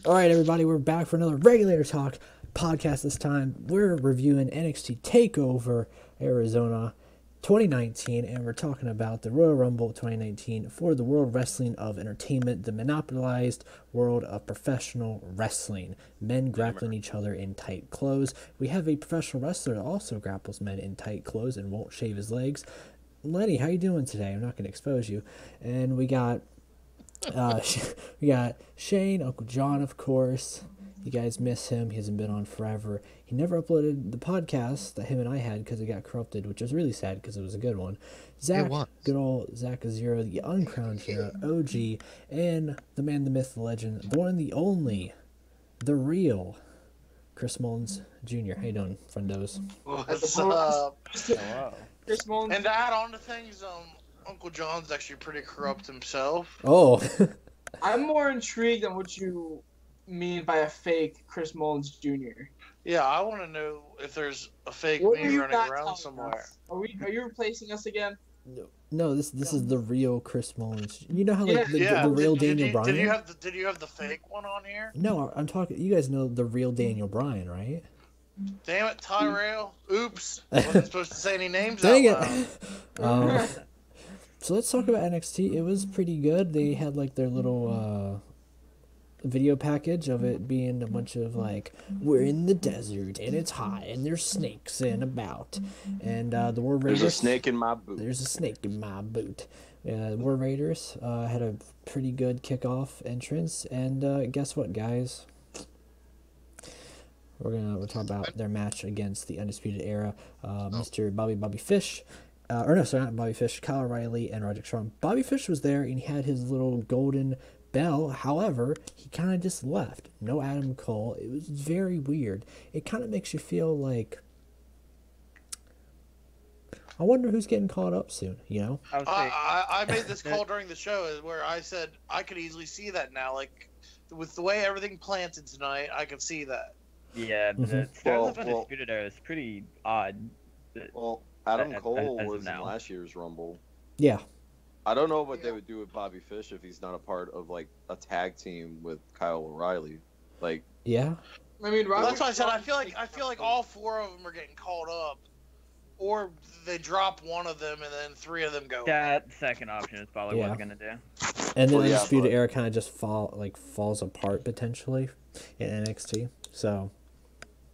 All right, everybody, we're back for another Regulator Talk podcast. This time, we're reviewing NXT Takeover Arizona 2019, and we're talking about the Royal Rumble 2019 for the World Wrestling of Entertainment, the monopolized world of professional wrestling. Men grappling each other in tight clothes. We have a professional wrestler that also grapples men in tight clothes and won't shave his legs. Lenny, how you doing today? I'm not going to expose you. And we got Shane, Uncle John, of course. You guys miss him. He hasn't been on forever. He never uploaded the podcast that him and I had because it got corrupted, which was really sad because it was a good one. Zach, good old Zach Zero, the uncrowned hero, OG, and the man, the myth, the legend, the one and the only, the real Chris Mullins Jr. How you doing, friendos? What's up? Wow. Chris Mullins. And to add on to things, Uncle John's actually pretty corrupt himself. Oh. I'm more intrigued on what you mean by a fake Chris Mullins Jr. Yeah, I want to know if there's a fake What are me you running not around telling somewhere. us? Are you replacing us again? No, this is the real Chris Mullins. You know how like Yeah. the real Daniel Bryan? Did you have the fake one on here? No, I'm talking. You guys know the real Daniel Bryan, right? Damn it, Tyrell. Oops. Wasn't supposed to say any names Dang out it. loud. So let's talk about NXT. It was pretty good. They had like their little video package of it being a bunch of like, we're in the desert and it's hot and there's snakes and about, and the War Raiders. There's a snake in my boot. There's a snake in my boot. War Raiders had a pretty good kickoff entrance, and guess what, guys? We'll talk about their match against the Undisputed Era, Mr. Bobby Fish. Not Bobby Fish, Kyle O'Reilly and Roderick Strong. Bobby Fish was there and he had his little golden bell. However, he kind of just left. No Adam Cole. It was very weird. It kind of makes you feel like, I wonder who's getting caught up soon, you know? I made this call during the show where I said I could easily see that now. Like, with the way everything planted tonight, I could see that. Yeah, the start of Undisputed Era is pretty odd. Well, Adam Cole as was in now. last year's Rumble. Yeah. I don't know what they would do with Bobby Fish if he's not a part of like a tag team with Kyle O'Reilly. Like, Yeah. I mean, Well, that's why I said I feel like all four of them are getting called up, or they drop one of them and then three of them go. That second option is probably what Yeah. they're gonna do. And then Well, yeah, Undisputed but- Era kind of just falls apart potentially in NXT. So,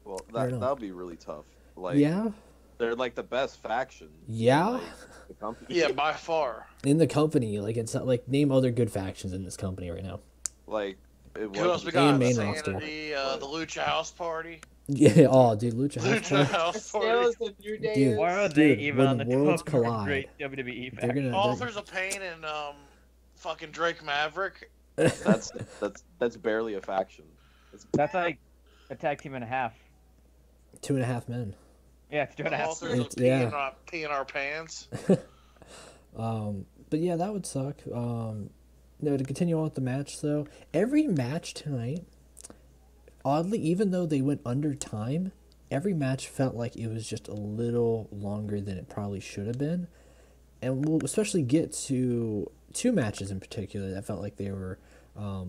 well, I don't know. that'll be really tough. Like, yeah. they're like the best faction. Yeah. Like, the company. Yeah, by far. In the company, like, it's not like, name other good factions in this company right now. Like, it Who else was. we got? And main Sanity, the Lucha House Party. Yeah, oh, dude, Lucha House Lucha Party. House Still Party. is the New Day. Dude. Why are they Dude, even on the when worlds top of a collide, great WWE They're faction? gonna. Authors of Pain and fucking Drake Maverick. That's barely a faction. That's like a tag team and a half. 2.5 men. Yeah, it's 2.5. Authors of It's- yeah. Pee in Our Pants. But yeah, that would suck. No, to continue on with the match though, every match tonight, oddly, even though they went under time, every match felt like it was just a little longer than it probably should have been. And we'll especially get to two matches in particular that felt like they were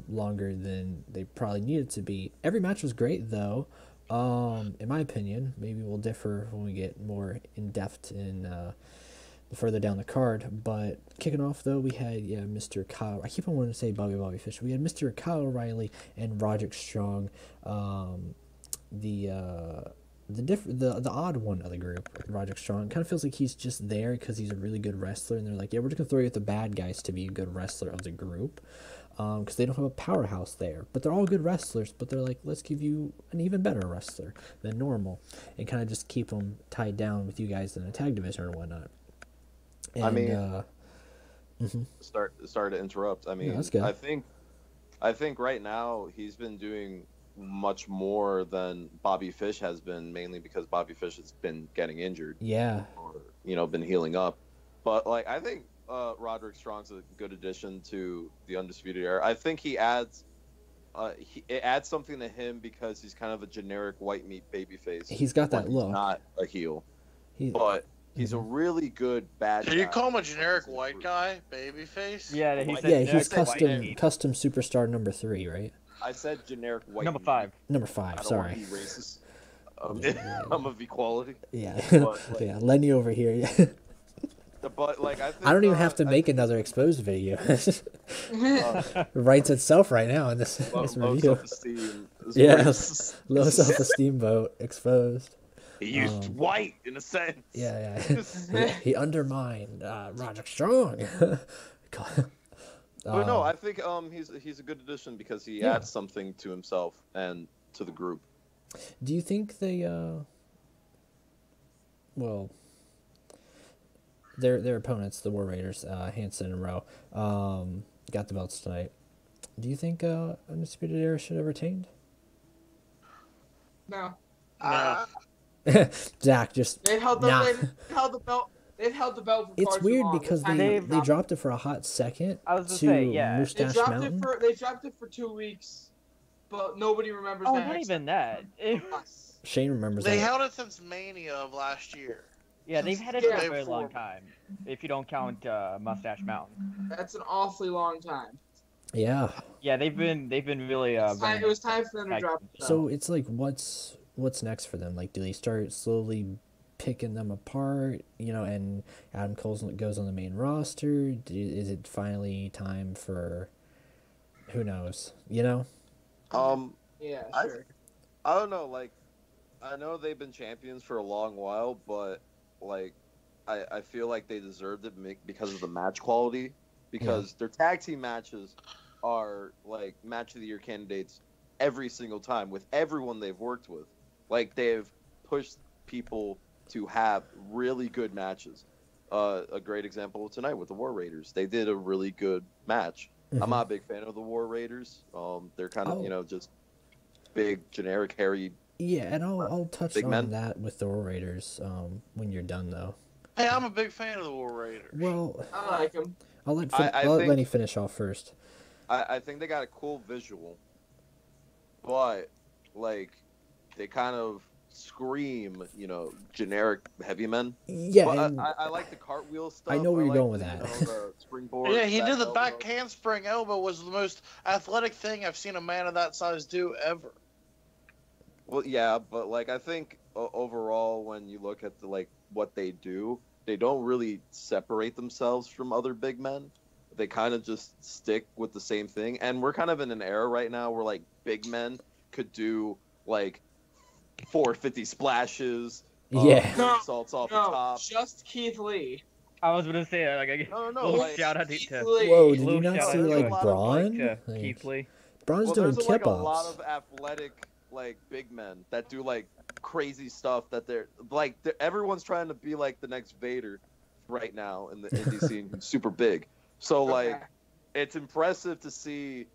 longer than they probably needed to be. Every match was great though. In my opinion, maybe we'll differ when we get more in depth in further down the card. But kicking off though, we had Mr. Kyle. I keep on wanting to say Bobby Fish. We had Mr. Kyle O'Reilly and Roderick Strong, the odd one of the group. Roderick Strong kind of feels like he's just there because he's a really good wrestler, and they're like, yeah, we're just gonna throw you at the bad guys to be a good wrestler of the group. Because they don't have a powerhouse there, but they're all good wrestlers. But they're like, let's give you an even better wrestler than normal, and kind of just keep them tied down with you guys in a tag division or whatnot. And, I mean, start to interrupt. I mean, that's good. I think right now he's been doing much more than Bobby Fish has been, mainly because Bobby Fish has been getting injured. Yeah. Or been healing up. But like, I think Roderick Strong's a good addition to the Undisputed Era. I think he adds it adds something to him because he's kind of a generic white meat babyface. He's got that when look. He's not a heel, He, but he's a really good bad Can you guy. call him a generic white guy, babyface? Yeah, he said yeah, generic he's white meat. custom superstar number 3, right? I said generic white. Number 5. Number 5. I don't Sorry. want to be racist. I'm of equality. Yeah. But, like, Yeah. Lenny over here. Yeah. But like I think I don't even have to I make think another exposed video. uh, It writes itself right now in this, low review. self-esteem. Is Yeah. racist. Low self-esteem vote exposed. He used white in a sense. Yeah. He undermined Roderick Strong. But no, I think he's a good addition because he Yeah. adds something to himself and to the group. Do you think they well, their opponents, the War Raiders, Hanson and Rowe, got the belts tonight. Do you think Undisputed Era should have retained? No. Zach just They've held the nah. they've held the belt. They've held the belt for It's far too weird long. because It's time they to dropped it for a hot second I was gonna to say, yeah. They Mustache dropped Mountain. they dropped it for 2 weeks, but nobody remembers Oh, that. not even that. Us. Shane remembers They that. held it since Mania of last year. Yeah, they've had it for Yeah. a very long time. If you don't count Mustache Mountain. That's an awfully long time. Yeah. Yeah, they've been really It was time for them to Like, drop the So belt. it's like, what's next for them? Like, do they start slowly picking them apart? You know, and Adam Cole goes on the main roster. Is it finally time for? Who knows? You know. Yeah, I- sure. I don't know. Like, I know they've been champions for a long while, but like, I feel like they deserved it because of the match quality. Because their tag team matches are like match of the year candidates every single time with everyone they've worked with. Like, they've pushed people to have really good matches. A great example tonight with the War Raiders. They did a really good match. I'm not a big fan of the War Raiders. They're kind of just big, generic, hairy. Yeah, and I'll touch Big on men. that with the War Raiders when you're done though. Hey, I'm a big fan of the War Raiders. Well, I like him. I'll let I I'll let think- Lenny finish off first. I think they got a cool visual, but like they kind of scream, generic heavy men. Yeah, But and I like the cartwheel stuff. I know where you're like going with the, that. The springboard. Yeah, he back did the elbow. back handspring elbow was the most athletic thing I've seen a man of that size do ever. Well, yeah, but like I think overall, when you look at what they do, they don't really separate themselves from other big men. They kind of just stick with the same thing. And we're kind of in an era right now where like big men could do like 450 splashes, Yeah. moonsaults off the No, top. just Keith Lee. I was gonna say like No, little like, shout out Keith to Lee. Whoa, did you little not shout see out like to Braun? Keith Lee. Braun's well, doing there's like kip a lot ups. of athletic like big men that do like crazy stuff that everyone's trying to be like the next Vader right now in the indie scene, who's super big. So like Okay. it's impressive to see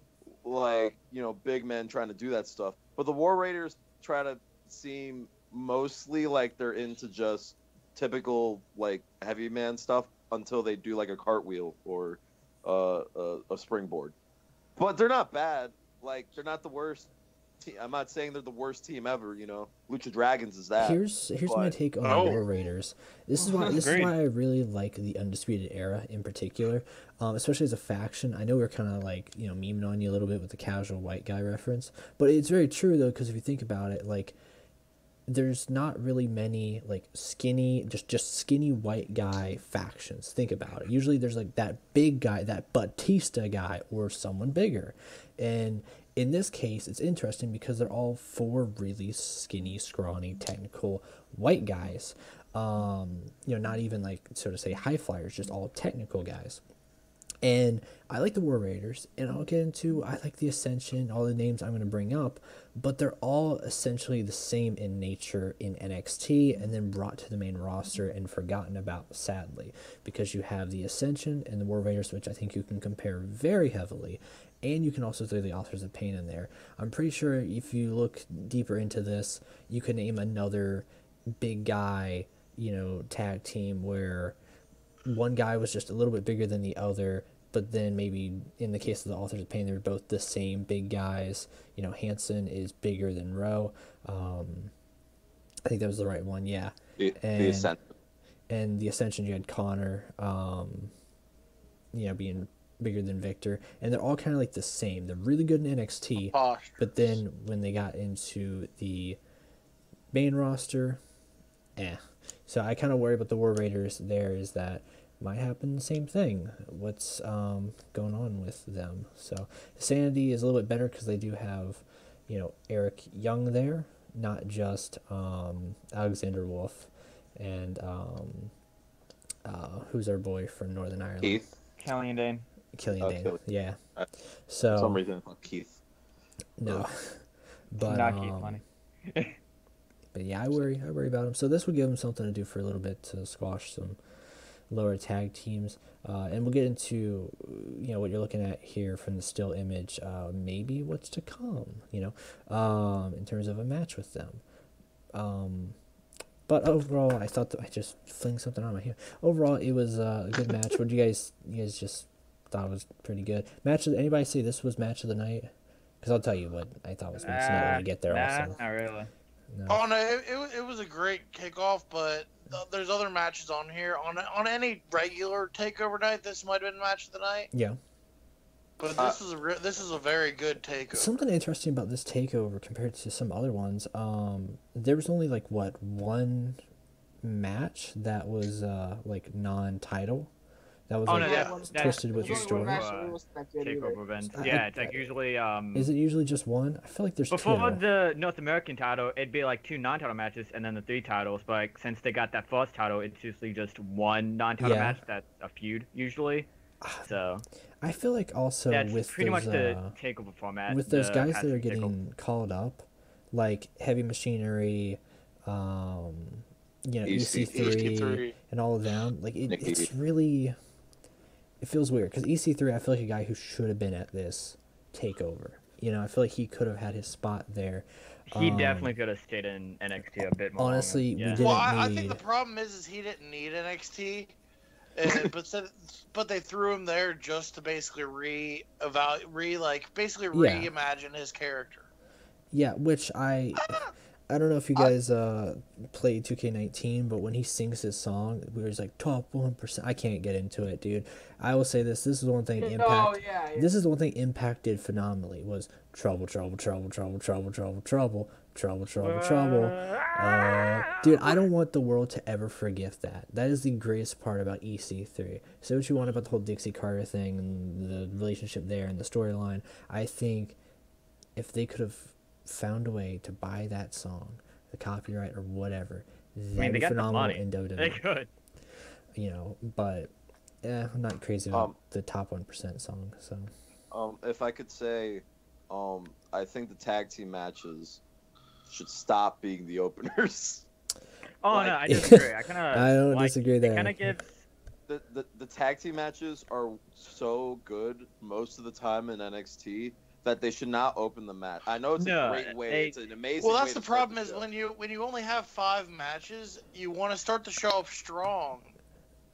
like big men trying to do that stuff. But the War Raiders try to seem mostly like they're into just typical like heavy man stuff until they do like a cartwheel or a springboard. But they're not bad. Like, they're not the worst. I'm not saying they're the worst team ever. Lucha Dragons is that. Here's my but- take on the War Raiders. This is Agreed. why I really like the Undisputed Era in particular, especially as a faction. I know we're kind of like memeing on you a little bit with the casual white guy reference, but it's very true though, because if you think about it, like there's not really many like skinny, just skinny white guy factions. Think about it. Usually there's like that big guy, that Batista guy, or someone bigger, and in this case, it's interesting because they're all 4 really skinny, scrawny, technical white guys. Not even like, so to say, high flyers, just all technical guys. And I like the War Raiders, and I'll get into, I like the Ascension, all the names I'm going to bring up, but they're all essentially the same in nature in NXT and then brought to the main roster and forgotten about, sadly, because you have the Ascension and the War Raiders, which I think you can compare very heavily, and you can also throw the Authors of Pain in there. I'm pretty sure if you look deeper into this, you can name another big guy, tag team where one guy was just a little bit bigger than the other, but then maybe in the case of the Authors of Pain, they're both the same big guys. Hanson is bigger than Rowe. I think that was the right one, yeah. The Ascension. And the Ascension, you had Connor, being bigger than Victor, and they're all kind of like the same. They're really good in NXT, but then when they got into the main roster, So I kind of worry about the War Raiders there, is that might happen the same thing. What's going on with them? So Sanity is a little bit better because they do have, Eric Young there, not just Alexander Wolf and who's our boy from Northern Ireland? Keith. Killian Dane. Yeah. So for some reason I thought Keith. No, but Not Keith funny. But yeah, I worry about him. So this would give him something to do for a little bit to squash some lower tag teams, and we'll get into what you're looking at here from the still image, maybe what's to come, in terms of a match with them. But overall, I thought that I just fling something on my hair. Overall, it was a good match. What do you guys just thought was pretty good? Anybody say this was match of the night? Because I'll tell you what I thought was match of the night when we get there. Also, not really. No. Oh no, it was a great kickoff, but there's other matches on here. On any regular takeover night, this might have been match of the night. Yeah. But this is a very good takeover. Something interesting about this takeover compared to some other ones, there was only one match that was non-title. That was twisted with the story. Takeover events. Yeah, it's usually. Is it usually just one? I feel like there's before two. the North American title, it'd be like 2 non-title matches and then the 3 titles. But since they got that first title, it's usually just 1 non-title match. That's a feud usually. So. I feel like also that's with pretty those, much the takeover format. With those guys that are getting called up, like Heavy Machinery, EC3, and all of them, like it's really. It feels weird because EC3, I feel like a guy who should have been at this takeover. I feel like he could have had his spot there. He definitely could have stayed in NXT a bit more. Honestly, longer. we didn't I think the problem is he didn't need NXT, but they threw him there just to basically reimagine his character. Yeah, which I don't know if you guys played 2K19, but when he sings his song, we were just like top 1%. I can't get into it, dude. I will say this is the one thing This is the one thing impacted phenomenally was trouble. Dude, I don't want the world to ever forget that. That is the greatest part about EC3. Say what you want about the whole Dixie Carter thing and the relationship there and the storyline. I think if they could have found a way to buy that song, the copyright or whatever, that'd be phenomenal in WWE. They could. But I'm not crazy about the top 1% song. So, if I could say, I think the tag team matches should stop being the openers. Oh no, I disagree. I don't disagree there. It kind of gives. The tag team matches are so good most of the time in NXT that they should not open the match. I know it's a great way. It's an amazing. Well, that's the problem is when you only have 5 matches, you want to start the show up strong.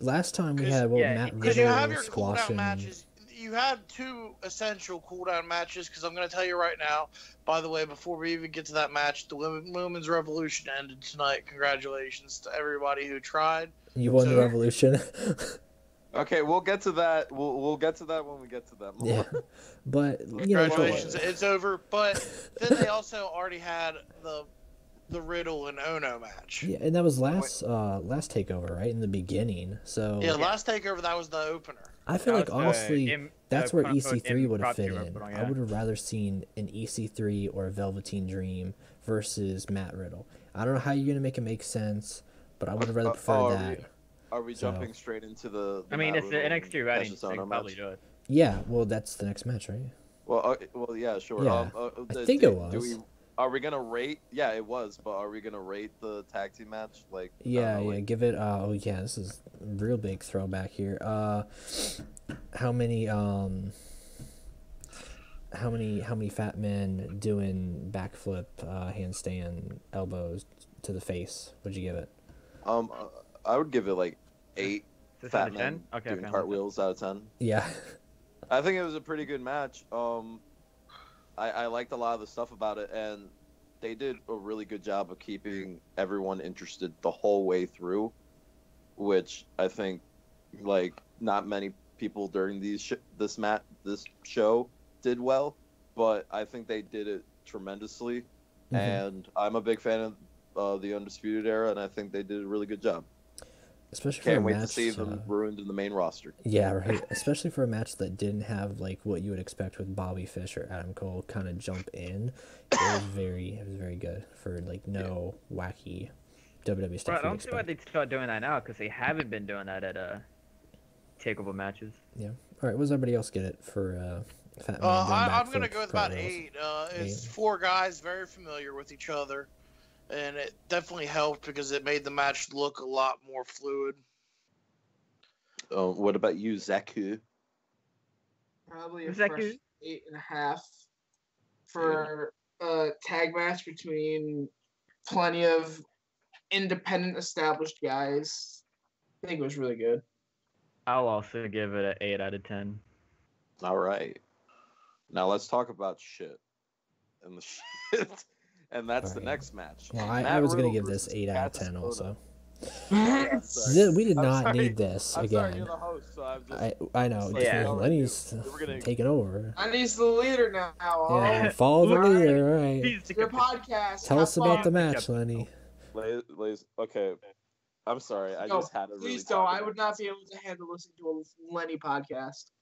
Last time we had Matt because you have your squashing. cooldown matches. You had 2 essential cooldown matches because I'm going to tell you right now. By the way, before we even get to that match, the Women's Revolution ended tonight. Congratulations to everybody who tried. You won the Revolution. Okay, we'll get to that. We'll get to that when we get to that more. Yeah, but congratulations, it's over. But then they also already had the Riddle and Ono match. Yeah, and that was last takeover, right in the beginning. So last takeover that was the opener. I feel like honestly, that's where EC3 would have fit in. I would have rather seen an EC3 or a Velveteen Dream versus Matt Riddle. I don't know how you're gonna make it make sense, but I would have rather preferred that. Are we jumping straight into the I mean, it's the NXT rating, so probably do it. Yeah, well, that's the next match, right? Well, yeah, sure. Yeah, I think it was. Are we gonna rate? Yeah, it was. But are we gonna rate the tag team match? Give it. This is a real big throwback here. How many fat men doing backflip, handstand, elbows to the face? Would you give it? I would give it like 8 fat men 10? Okay, doing cartwheels out of 10. Yeah. I think it was a pretty good match. I liked a lot of the stuff about it, and they did a really good job of keeping everyone interested the whole way through, which I think, like, not many people during this show did well, but I think they did it tremendously, and I'm a big fan of the Undisputed Era, and I think they did a really good job. Especially Can't for a wait match, to see them ruined in the main roster. Yeah, right. Especially for a match that didn't have like what you would expect with Bobby Fish or Adam Cole kind of jump in. It was very good for like no wacky WWE stuff. But I don't see why they'd start doing that now, because they haven't been doing that at takeover matches. Yeah. All right. What does everybody else get it for? Fat Man I'm gonna go with about 8. It's 4 guys very familiar with each other. And it definitely helped because it made the match look a lot more fluid. What about you, Zaku? Probably a fresh 8.5 for a tag match between plenty of independent, established guys. I think it was really good. I'll also give it an 8 out of 10. All right. Now let's talk about shit. And the shit. And that's the next match. Well, I was going to give this 8 out of 10 also. We did not need this again. Sorry, you're the host, so I'm just... I know. Yeah. Lenny's taking over. Lenny's the leader now. Yeah, follow the leader. All right. Your podcast. Tell us about the match, Lenny. Okay. I'm sorry. I just had to really... Please don't. I would not be able to handle listening to a Lenny podcast.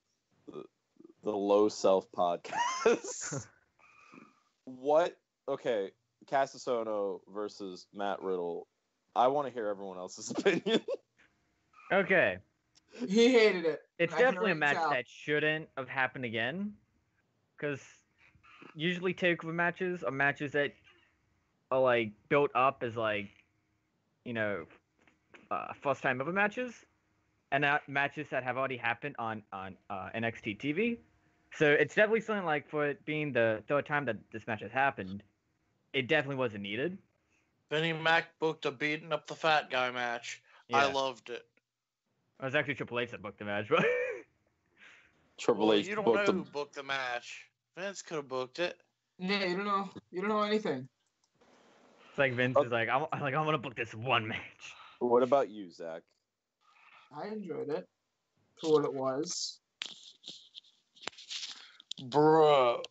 The Low Self podcast. What? Okay. Casasono versus Matt Riddle. I want to hear everyone else's opinion. Okay. He hated it. It's definitely a match that shouldn't have happened again. Because usually takeover matches are matches that are like built up as like, first time ever matches. And not matches that have already happened on NXT TV. So it's definitely something like for it being the third time that this match has happened, it definitely wasn't needed. Vinnie Mac booked a beating up the fat guy match. Yeah. I loved it. It was actually Triple H that booked the match, but Triple H. You don't know who booked the match. Vince could have booked it. Yeah, you don't know. You don't know anything. It's like Vince is like, I'm gonna book this one match. What about you, Zach? I enjoyed it for what it was. Bro.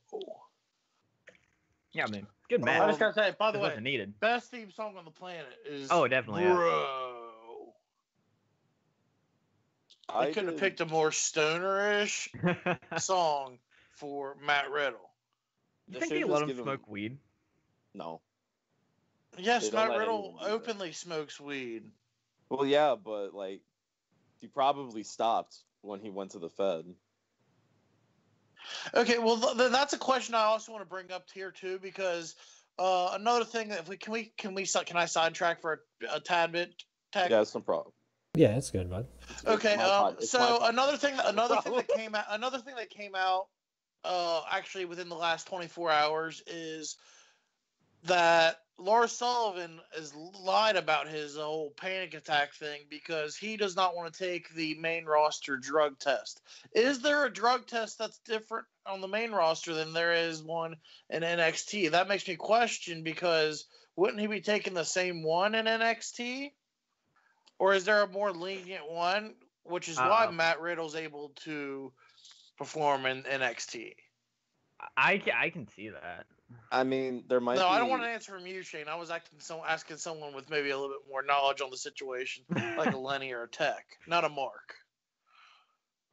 Yeah, I mean, good match. I was gonna say, by the way, needed. Best theme song on the planet is definitely. Bro. Yeah. They could have picked a more stonerish song for Matt Riddle. You think they let him smoke weed? No. Yes, Matt Riddle openly smokes weed. Well, yeah, but like, he probably stopped when he went to the Fed. Okay, well, that's a question I also want to bring up here too, because another thing that can I sidetrack for a tad bit? Yeah, that's no problem. Yeah, it's good, bud. Okay, so another thing that came out actually within the last 24 hours is that Lars Sullivan has lied about his whole panic attack thing because he does not want to take the main roster drug test. Is there a drug test that's different on the main roster than there is one in NXT? That makes me question, because wouldn't he be taking the same one in NXT? Or is there a more lenient one, which is why Matt Riddle's able to perform in NXT? I can see that. I mean, there might be... I don't want an answer from you, Shane. I was asking someone with maybe a little bit more knowledge on the situation, like a Lenny or a Tech, not a Mark.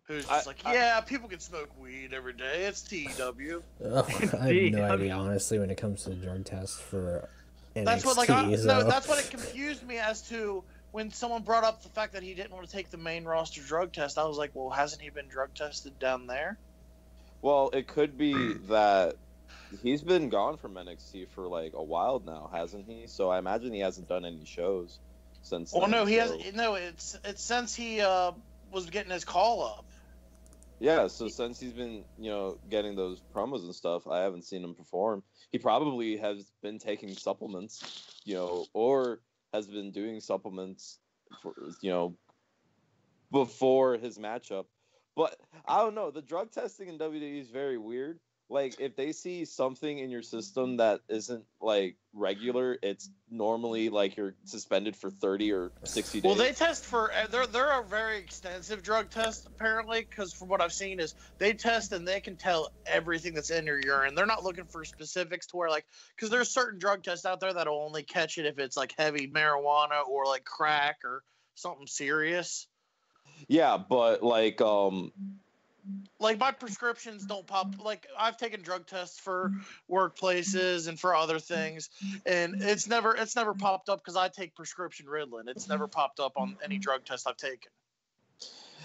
Who's just people can smoke weed every day. It's TEW. I have no idea, honestly, when it comes to the drug test for NXT. That's what it confused me as to when someone brought up the fact that he didn't want to take the main roster drug test. I was like, well, hasn't he been drug tested down there? Well, it could be that he's been gone from NXT for like a while now, hasn't he? So I imagine he hasn't done any shows since. Well, no, he hasn't. No, it's since he was getting his call up. Yeah, so since he's been, getting those promos and stuff, I haven't seen him perform. He probably has been taking supplements, or has been doing supplements for, before his matchup. But I don't know. The drug testing in WWE is very weird like if they see something in your system that isn't like regular, it's normally like you're suspended for 30 or 60 days. Well, they test for they're a very extensive drug test apparently, because from what I've seen is they test and they can tell everything that's in your urine. They're not looking for specifics to where like, because there's certain drug tests out there that'll only catch it if it's like heavy marijuana or like crack or something serious. Yeah, but like my prescriptions don't pop. Like I've taken drug tests for workplaces and for other things, and it's never popped up because I take prescription Ritalin. It's never popped up on any drug test I've taken.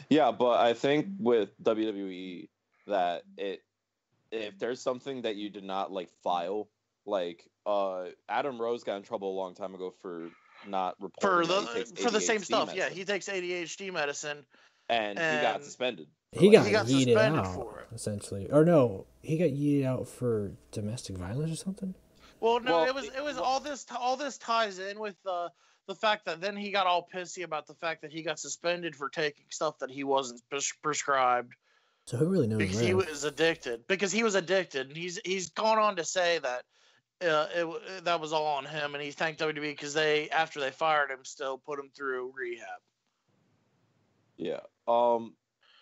Yeah, but I think with WWE that if there's something that you did not like file, like Adam Rose got in trouble a long time ago for not reporting for the same stuff. medicine. Yeah, he takes ADHD medicine, and he got suspended. He got yeeted out for it. essentially, or no, he got yeeted out for domestic violence or something. Well, no, it was all this ties in with the fact that then he got all pissy about the fact that he got suspended for taking stuff that he wasn't prescribed. So who really knows? Because he was addicted. Because he was addicted, and he's gone on to say that that was all on him, and he thanked WWE because after they fired him, still put him through rehab. Yeah.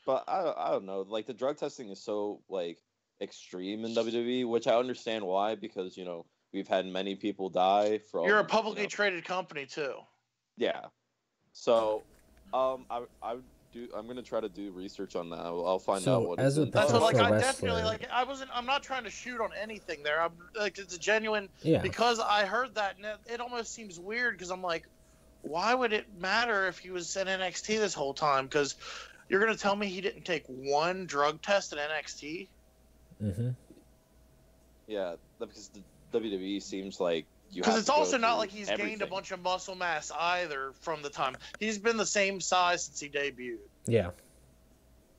But I don't know. Like the drug testing is so like extreme in WWE, which I understand why, because you know we've had many people die from. You're a publicly traded company too. Yeah. So, I'm gonna try to do research on that. I'll find out what. As a that's what, like I wrestler, definitely like. I'm not trying to shoot on anything there. I'm like it's a genuine. Yeah. Because I heard that, and it almost seems weird because I'm like, why would it matter if he was in NXT this whole time? Because you're going to tell me he didn't take one drug test in NXT? Mm-hmm. Yeah, because the WWE seems like you. Because it's also not like he's gained a bunch of muscle mass either from the time. He's been the same size since he debuted. Yeah.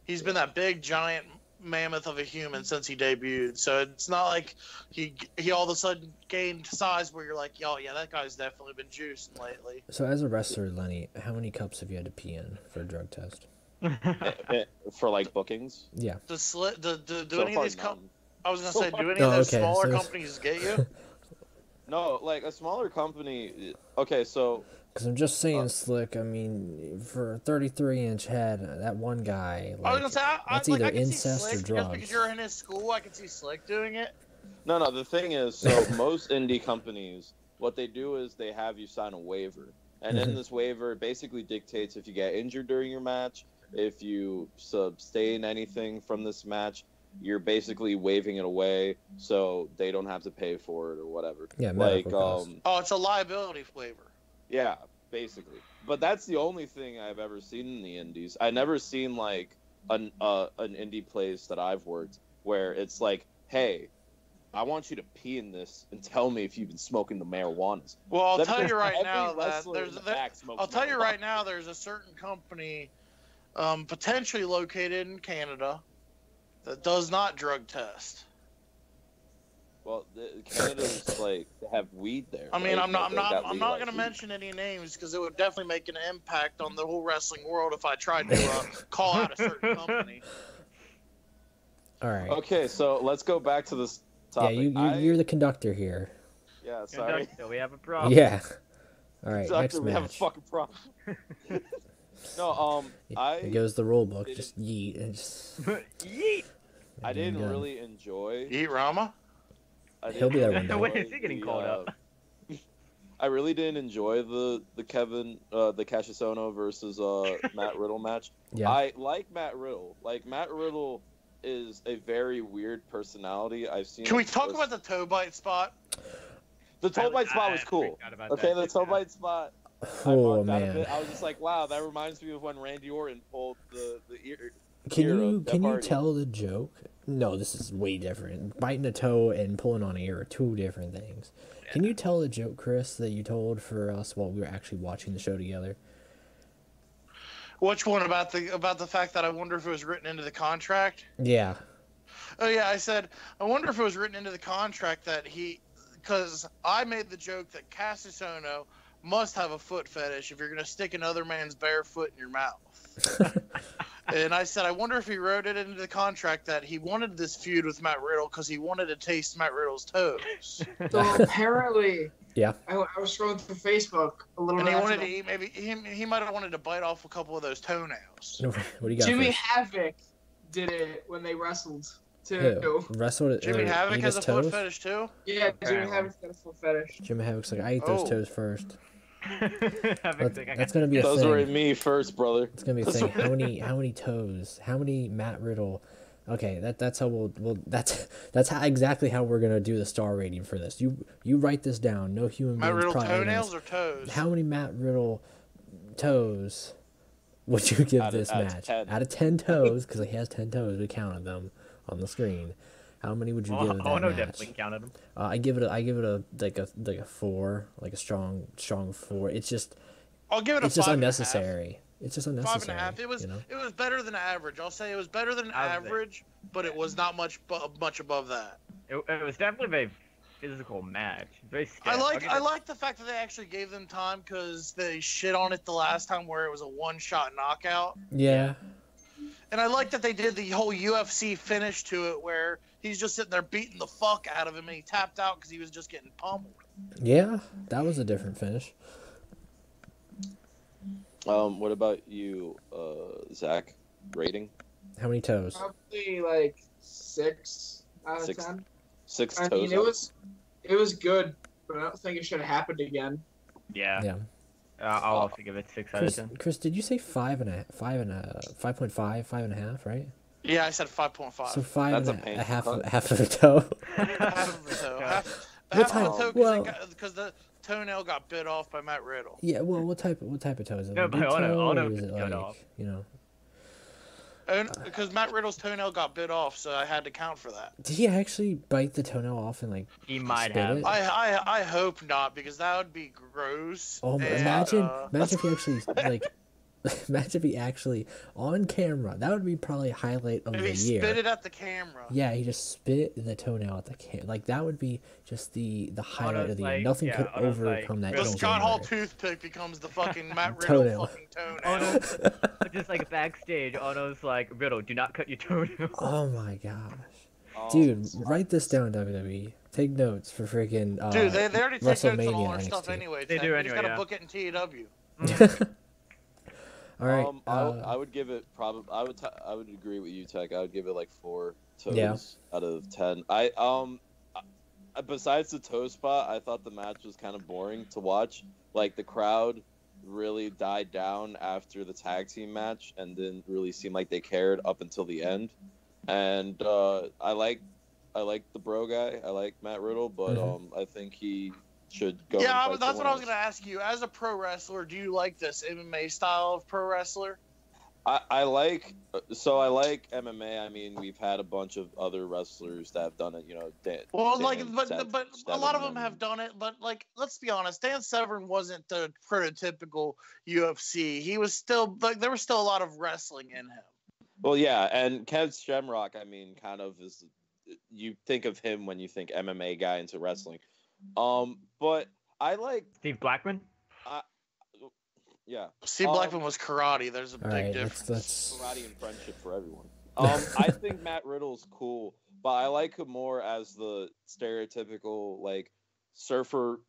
He's been that big, giant mammoth of a human since he debuted. So it's not like he all of a sudden gained size where you're like, oh, yeah, that guy's definitely been juicing lately. So as a wrestler, Lenny, how many cups have you had to pee in for a drug test? For like bookings? Yeah. Do So any of these I was gonna say, do any Oh, of those okay, smaller so- companies get you? No, like a smaller company. Okay, so Because I'm just saying, Slick, I mean, for a 33-inch head, that one guy, I was like, gonna say, that's I either can see incest Slick, or drugs. Just because you're in his school, I can see Slick doing it. no. The thing is, so most indie companies, what they do is they have you sign a waiver, and in this waiver, it basically dictates if you get injured during your match, if you sustain anything from this match, you're basically waiving it away, so they don't have to pay for it or whatever. Yeah, like costs. Oh, it's a liability waiver. Yeah, basically. But that's the only thing I've ever seen in the indies. I never seen like an indie place that I've worked where it's like, hey, I want you to pee in this and tell me if you've been smoking the marijuanas. Well, I'll tell you right Every now that wrestler in the back smokes I'll tell you right marijuana. now there's a certain company, potentially located in Canada, that does not drug test. Well, Canada's like they have weed there. I mean, right? I'm not Like, they got going legalized to weed. mention any names because it would definitely make an impact on the whole wrestling world if I tried to call out a certain company. All right. Okay, so let's go back to this Yeah, topic. you're the conductor here. Yeah, sorry. Conductor, we have a problem. Yeah. All right, Conductor, next we have a match. fucking problem. No, Here goes the rule book. Just yeet. And just... Yeet! I didn't Gun. really enjoy. Eat Rama? He'll be there one day. When is he getting called up? I really didn't enjoy the Cassius Ohno versus Matt Riddle match. Yeah. I like Matt Riddle. Like Matt Riddle is a very weird personality. I've seen. Can we talk about the toe bite spot? the toe bite spot was cool? Okay, the toe bite spot. Oh I marked out a man. bit. I was just like, wow, that reminds me of when Randy Orton pulled the ear. Can ear you of Jeff Hardy. tell the joke? No, this is way different. Biting a toe and pulling on an ear are two different things. Can you tell the joke, Chris, that you told for us while we were actually watching the show together? Which one about the fact that I wonder if it was written into the contract? Yeah. Oh yeah, I said I wonder if it was written into the contract that because I made the joke that Cassius Ohno must have a foot fetish if you're gonna stick another man's bare foot in your mouth. And I said, I wonder if he wrote it into the contract that he wanted this feud with Matt Riddle because he wanted to taste Matt Riddle's toes. So apparently, Yeah. I was scrolling through Facebook a little And bit he after wanted to that. eat, maybe he might have wanted to bite off a couple of those toenails. What do you got? Jimmy first? Havoc did it when they wrestled too. Who? Wrestled. Jimmy Havoc eat has his a foot toes? fetish too? Yeah, Jimmy Apparently. Havoc's got a full fetish. Jimmy Havoc's like, I ate those Oh. toes first. Havoc's like, That's gonna be a Those thing. were me first, brother. It's gonna be a thing. How many toes? How many Matt Riddle? Okay, that's how we'll that's how exactly how we're gonna do the star rating for this. You write this down. No human Matt beings Riddle probably ate toenails this. or toes? How many Matt Riddle toes would you give Out of- this out of match? 10. Out of 10 toes, because he has 10 toes. We counted them on the screen. How many would you give that no, match? definitely counted them. I give it a like a 4, like a strong 4. It's just I'll give it a it's just 5.5. unnecessary. It's just unnecessary. 5.5. It was you know? it was better than average. I'll say it was better than I was there. average, but it was not much above that. It was definitely a very physical match. Very stiff. I I'll give it- like the fact that they actually gave them time because they shit on it the last time where it was a one-shot knockout. Yeah. And I like that they did the whole UFC finish to it where he's just sitting there beating the fuck out of him and he tapped out because he was just getting pummeled. Yeah, that was a different finish. What about you, Zach? Rating? How many toes? Probably like 6 out of 6 10. 6 I toes. mean, it was good, but I don't think it should have happened again. Yeah. Yeah. I'll also give it 6 out of 10. Chris, did you say 5.5, 5.5, right? Yeah, I said 5.5. So 5 That's and a a painful half cut. half of a toe. half of the toe. Half What of the type- toe well- because the toenail got bit off by Matt Riddle. Yeah, well, what type of toe is it? No, A but big I toe, don't know or if is it's it cut like, off. you know? And because Matt Riddle's toenail got bit off, so I had to count for that. Did he actually bite the toenail off and like? He might spit have. it? I hope not because that would be gross. Oh, and, imagine if he actually like, imagine if he actually on camera. That would be probably a highlight of if the he year. spit it at the camera. Yeah, he just spit the toenail at the like that would be just the highlight of the year. like- Nothing yeah, could Otto's like, overcome that. The Riddle. Scott Hall January. toothpick becomes the fucking Matt Riddle Toenail. fucking toenail. Oh no! Just like backstage, Otto's like, Riddle, do not cut your toenail. Oh my gosh, Oh, dude, write this down, WWE. Take notes for freaking. Dude, they already take notes on all WrestleMania our stuff NXT. anyway. They Ted. do You anyway, just gotta yeah. book it in TW. All right. I would give it probably. I would agree with you, Tech. I would give it like 4 toes Yeah. out of 10. Besides the toe spot, I thought the match was kind of boring to watch. Like the crowd really died down after the tag team match and didn't really seem like they cared up until the end. And I like the bro guy. I like Matt Riddle, but I think he should go. and Yeah, fight that's what I was someone gonna ask you. As a pro wrestler, do you like this MMA style of pro wrestler? I like MMA. I mean, we've had a bunch of other wrestlers that have done it. You know, Well, Dan like, but a lot of Severn them have done it. But like, let's be honest, Dan Severn wasn't the prototypical UFC. He was still like there was still a lot of wrestling in him. Well, yeah, and Kev Shamrock. I mean, kind of is. You think of him when you think MMA guy into wrestling. But I like. Steve Blackman. Yeah. Steve Blackman was karate. There's a All big right, difference. let's. Karate and friendship for everyone. I think Matt Riddle's cool, but I like him more as the stereotypical like surfer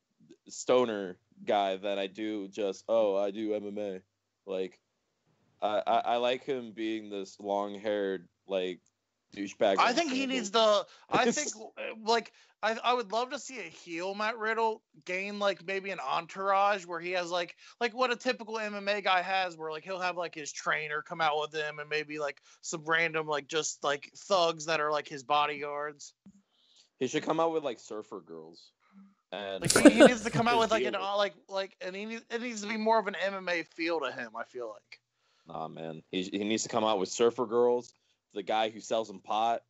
stoner guy than I do just I do MMA. Like I like him being this long-haired like douchebag. I think he needs the. I think like I would love to see a heel Matt Riddle gain like maybe an entourage where he has like what a typical MMA guy has, where like he'll have like his trainer come out with him and maybe like some random like just like thugs that are like his bodyguards. He should come out with like surfer girls. And Like he needs to come out his with like an deal. like and it needs to be more of an MMA feel to him. I feel like. Nah, man. He needs to come out with surfer girls. The guy who sells them pot.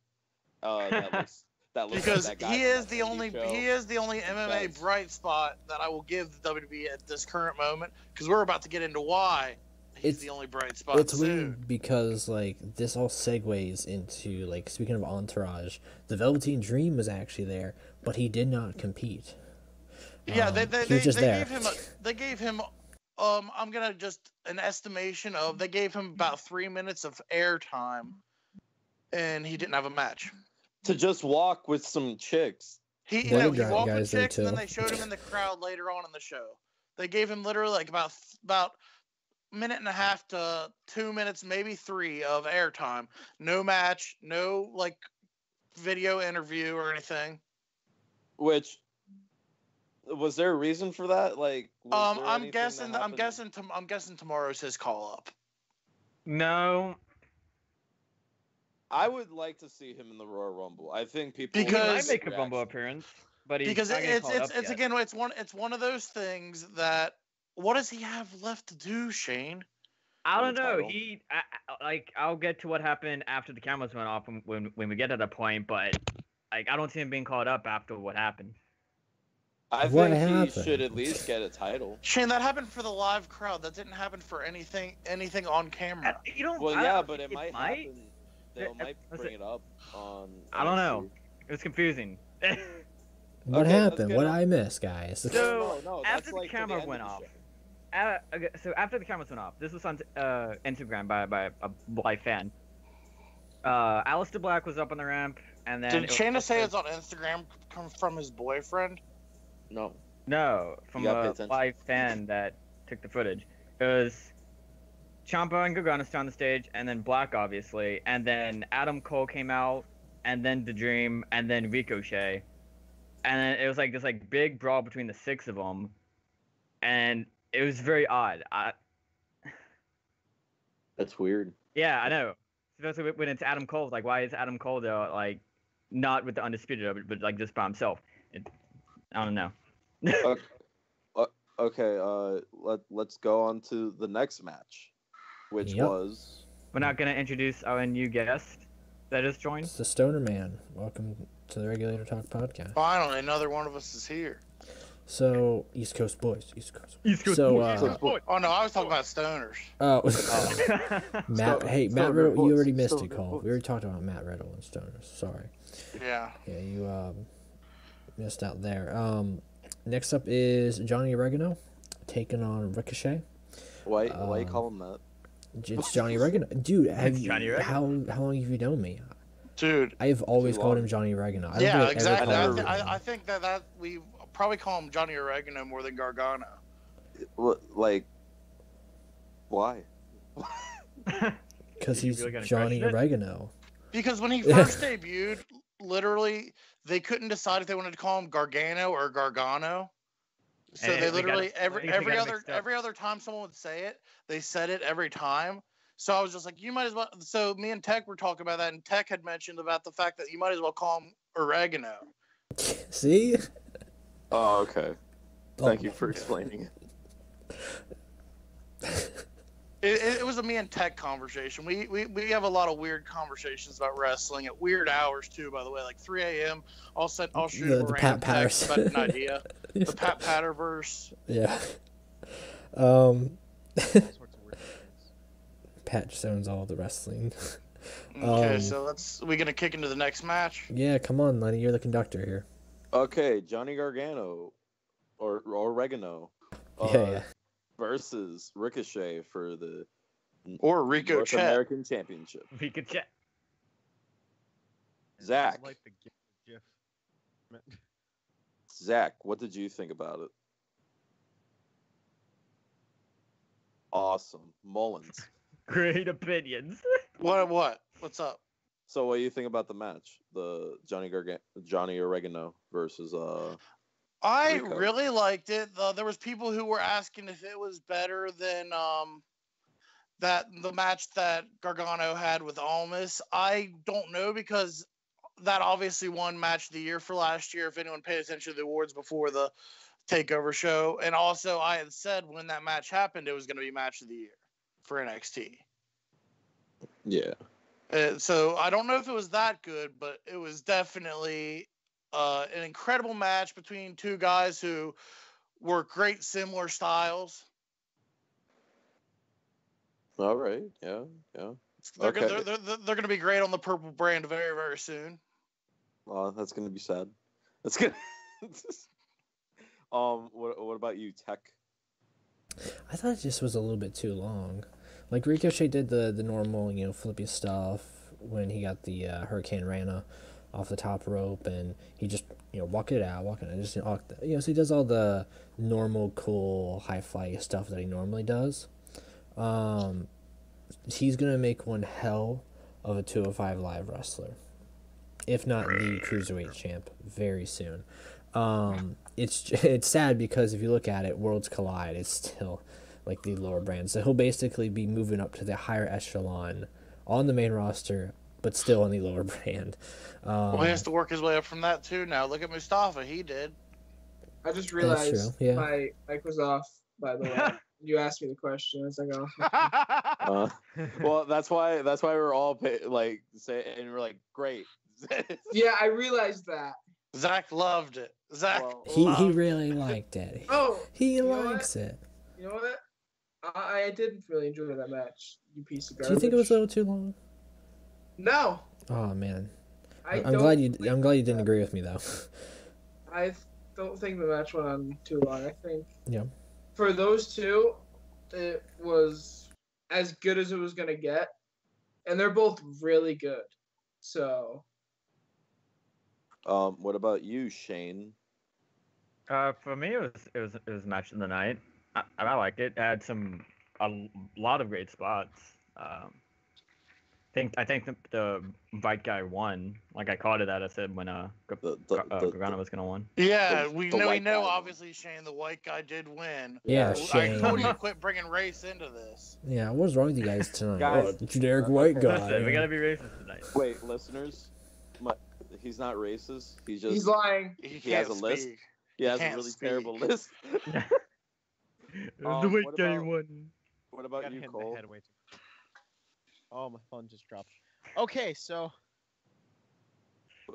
That looks Because like that guy he from is that the 90s only show. he is the only MMA Best. bright spot that I will give the WWE at this current moment, because we're about to get into why he's the only bright spot. It's soon. weird because like this all segues into like speaking of entourage, the Velveteen Dream was actually there, but he did not compete. Yeah, they he was just there. Gave him I'm gonna just an estimation of they gave him about 3 minutes of airtime, and he didn't have a match. To just walk with some chicks. He walked with chicks, and then they showed him in the crowd later on in the show. They gave him literally like about minute and a half to 2 minutes, maybe 3 of airtime. No match, no like video interview or anything. Which was there a reason for that? Like, I'm guessing tomorrow's his call up. No. I would like to see him in the Royal Rumble. I think people he might make a Rumble appearance, but he's because not it's again it's one of those things that what does he have left to do, Shane? I don't know. I'll get to what happened after the cameras went off when we get to that point, but like I don't see him being called up after what happened. I think he should at least get a title. Shane, that happened for the live crowd. That didn't happen for anything on camera. You don't. Well, yeah, but it might happen. They might bring it up on. I don't know. It was confusing. What happened? What did I miss, guys? So after the camera went off. So after the cameras went off, this was on Instagram by a live fan. Aleister Black was up on the ramp, and then. Did Shayna say it's on Instagram come from his boyfriend? No, from a live fan that took the footage. It was Ciampa and Gargano on the stage, and then Black, obviously, and then Adam Cole came out, and then The Dream, and then Ricochet, and then it was like this like big brawl between the 6 of them, and it was very odd. That's weird. Yeah, I know. Especially when it's Adam Cole. Like, why is Adam Cole though like not with the Undisputed, but like just by himself? I don't know. Okay, let's go on to the next match, which was... We're not going to introduce our new guest that just joined. It's the Stoner Man. Welcome to the Regulator Talk podcast. Finally, another one of us is here. So, East Coast boys. East Coast boys. Oh, no, I was talking about stoners. Oh. Matt Riddle, you already missed it, Cole. We already talked about Matt Riddle and stoners. Sorry. Yeah. Yeah, you missed out there. Next up is Johnny Oregano taking on Ricochet. Why you call him that? It's Johnny Oregano. Dude, how long have you known me? Dude. I have always called him Johnny Oregano. Yeah, exactly. I think that we probably call him Johnny Oregano more than Gargano. Like, why? Because he's Johnny Oregano. Because when he first debuted, literally, they couldn't decide if they wanted to call him Gargano or Gargano. So they literally every other time someone would say it, they said it every time. So I was just like, you might as well. So me and Tech were talking about that, and Tech had mentioned about the fact that you might as well call him Oregano. See? Oh, okay. Thank you for explaining it. It was a me and Tech conversation. We have a lot of weird conversations about wrestling at weird hours too. By the way, like 3 a.m. I'll shoot a random text about an idea. The Pat Patterverse. Yeah. Pat just owns all the wrestling. Okay, so we gonna kick into the next match? Yeah, come on, Lenny. You're the conductor here. Okay, Johnny Gargano or Oregano. Yeah. Versus Ricochet for the North American Championship. Ricochet. Zach. Zach, what did you think about it? Awesome. Mullins. Great opinions. What's up? So what do you think about the match? The Johnny Oregano versus I Rico. really liked it. There was people who were asking if it was better than the match that Gargano had with Almas. I don't know because that obviously won match of the year for last year. If anyone paid attention to the awards before the Takeover show, and also I had said when that match happened, it was going to be match of the year for NXT. Yeah. So I don't know if it was that good, but it was definitely an incredible match between two guys who were great similar styles. All right. Yeah. They're going to be great on the purple brand very, very soon. That's going to be sad. That's good. What about you, Tech? I thought it just was a little bit too long. Like Ricochet did the normal, flippy stuff when he got the Hurricane Rana off the top rope, and he just walk it out, just so he does all the normal cool high fly stuff that he normally does. He's gonna make one hell of a 205 Live wrestler, if not the cruiserweight champ, very soon. It's sad because if you look at it, worlds collide. It's still like the lower brand, so he'll basically be moving up to the higher echelon on the main roster, but still on the lower brand. Well, he has to work his way up from that too. Now look at Mustafa; he did. I just realized my mic was off. By the way, you asked me the question. I was like, oh. Well, that's why we're all saying, and we're like, great. Yeah, I realized that. Zach loved it. Zach, he really liked it. He likes it. You know what? I didn't really enjoy that match. You piece of garbage. Do you think it was a little too long? No. Oh man, I'm glad you didn't agree with me though. I don't think the match went on too long. I think for those two, it was as good as it was gonna get, and they're both really good. So. What about you, Shane? For me, it was match of the night. I liked it. It had a lot of great spots. I think the right guy won. Like I called it that. I said when Gargano was gonna win. Yeah, we know. Obviously, Shane, the white guy did win. Yeah, Shane. I told you to quit bringing race into this. Yeah, what's wrong with you guys tonight? Generic white guy. Listen, we gotta be racist tonight. Wait, listeners, he's not racist. He's lying. He has a list. He has a really terrible list. The white guy won. What about you, Cole? Oh, my phone just dropped. Okay, so.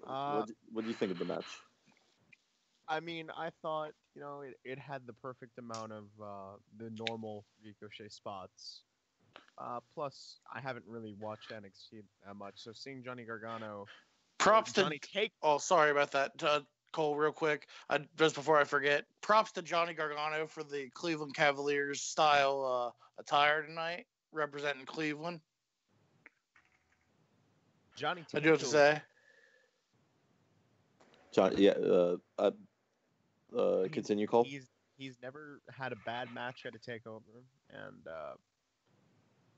What do you think of the match? I mean, I thought, it had the perfect amount of the normal Ricochet spots. Plus, I haven't really watched NXT that much, so seeing Johnny Gargano. Props to Oh, sorry about that, Cole. Real quick, just before I forget, props to Johnny Gargano for the Cleveland Cavaliers style attire tonight, representing Cleveland. Johnny, I do have to say. Johnny, continue, Cole. He's never had a bad match at a takeover, and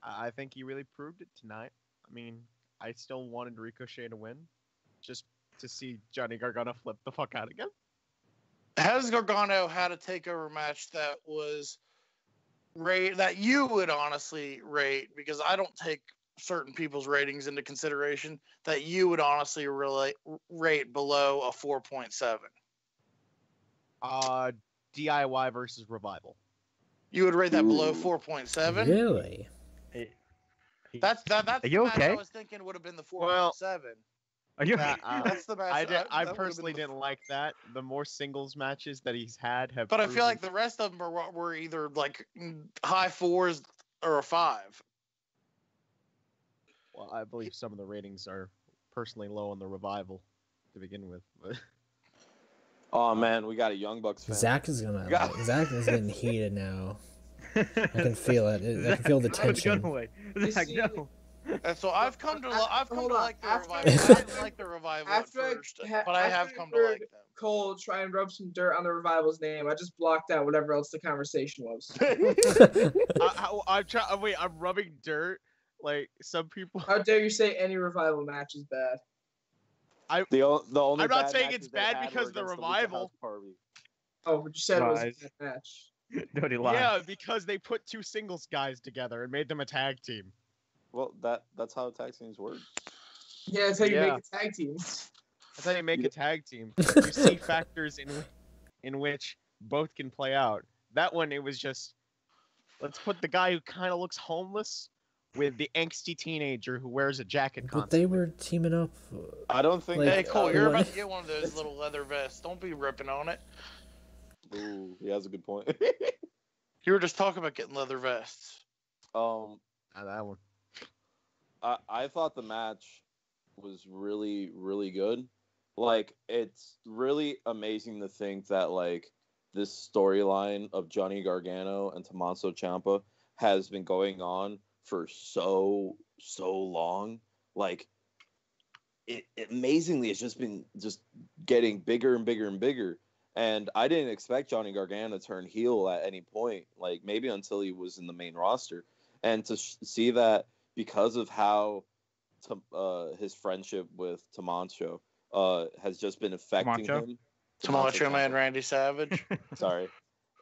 I think he really proved it tonight. I mean, I still wanted Ricochet to win, just to see Johnny Gargano flip the fuck out again. Has Gargano had a takeover match that was that you would honestly rate, because I don't take certain people's ratings into consideration, that you would honestly really rate below a 4.7? DIY versus Revival. You would rate that below 4.7? Really? That's Are you the match okay? I was thinking would have been the 4.7. Are you? That's the match. I personally didn't like that. The more singles matches that he's had have. But I feel like the rest of them were either like high 4s or a 5. Well, I believe some of the ratings are personally low on the Revival to begin with. But... Oh man, we got a Young Bucks fan. Zach is getting heated now. I can feel it. I can feel the tension. Zach, no. And so I've come to like the Revival. I didn't like the Revival at first, but I have come to like them. Cole try and rub some dirt on the Revival's name. I just blocked out whatever else the conversation was. I'm rubbing dirt. Like some people. How dare you say any Revival match is bad? The only I'm not saying it's bad because of the Revival. Oh, but you said it was a bad match. Yeah, because they put two singles guys together and made them a tag team. Well, that's how tag teams work. Yeah, that's how you make a tag team. That's how you make a tag team. You see factors in which both can play out. That one, it was just, let's put the guy who kind of looks homeless with the angsty teenager who wears a jacket constantly. But they were teaming up. I don't think. Hey, Cole, you're about to get one of those little leather vests. Don't be ripping on it. Ooh, he has a good point. You were just talking about getting leather vests. That one. I thought the match was really, really good. Like, it's really amazing to think that, like, this storyline of Johnny Gargano and Tommaso Ciampa has been going on for so long. Like, it amazingly, it's just been getting bigger and bigger and bigger. And I didn't expect Johnny Gargano to turn heel at any point, like maybe until he was in the main roster. And to see that because of how his friendship with Tommaso has just been affecting him. Tommaso Man Randy Savage. Sorry.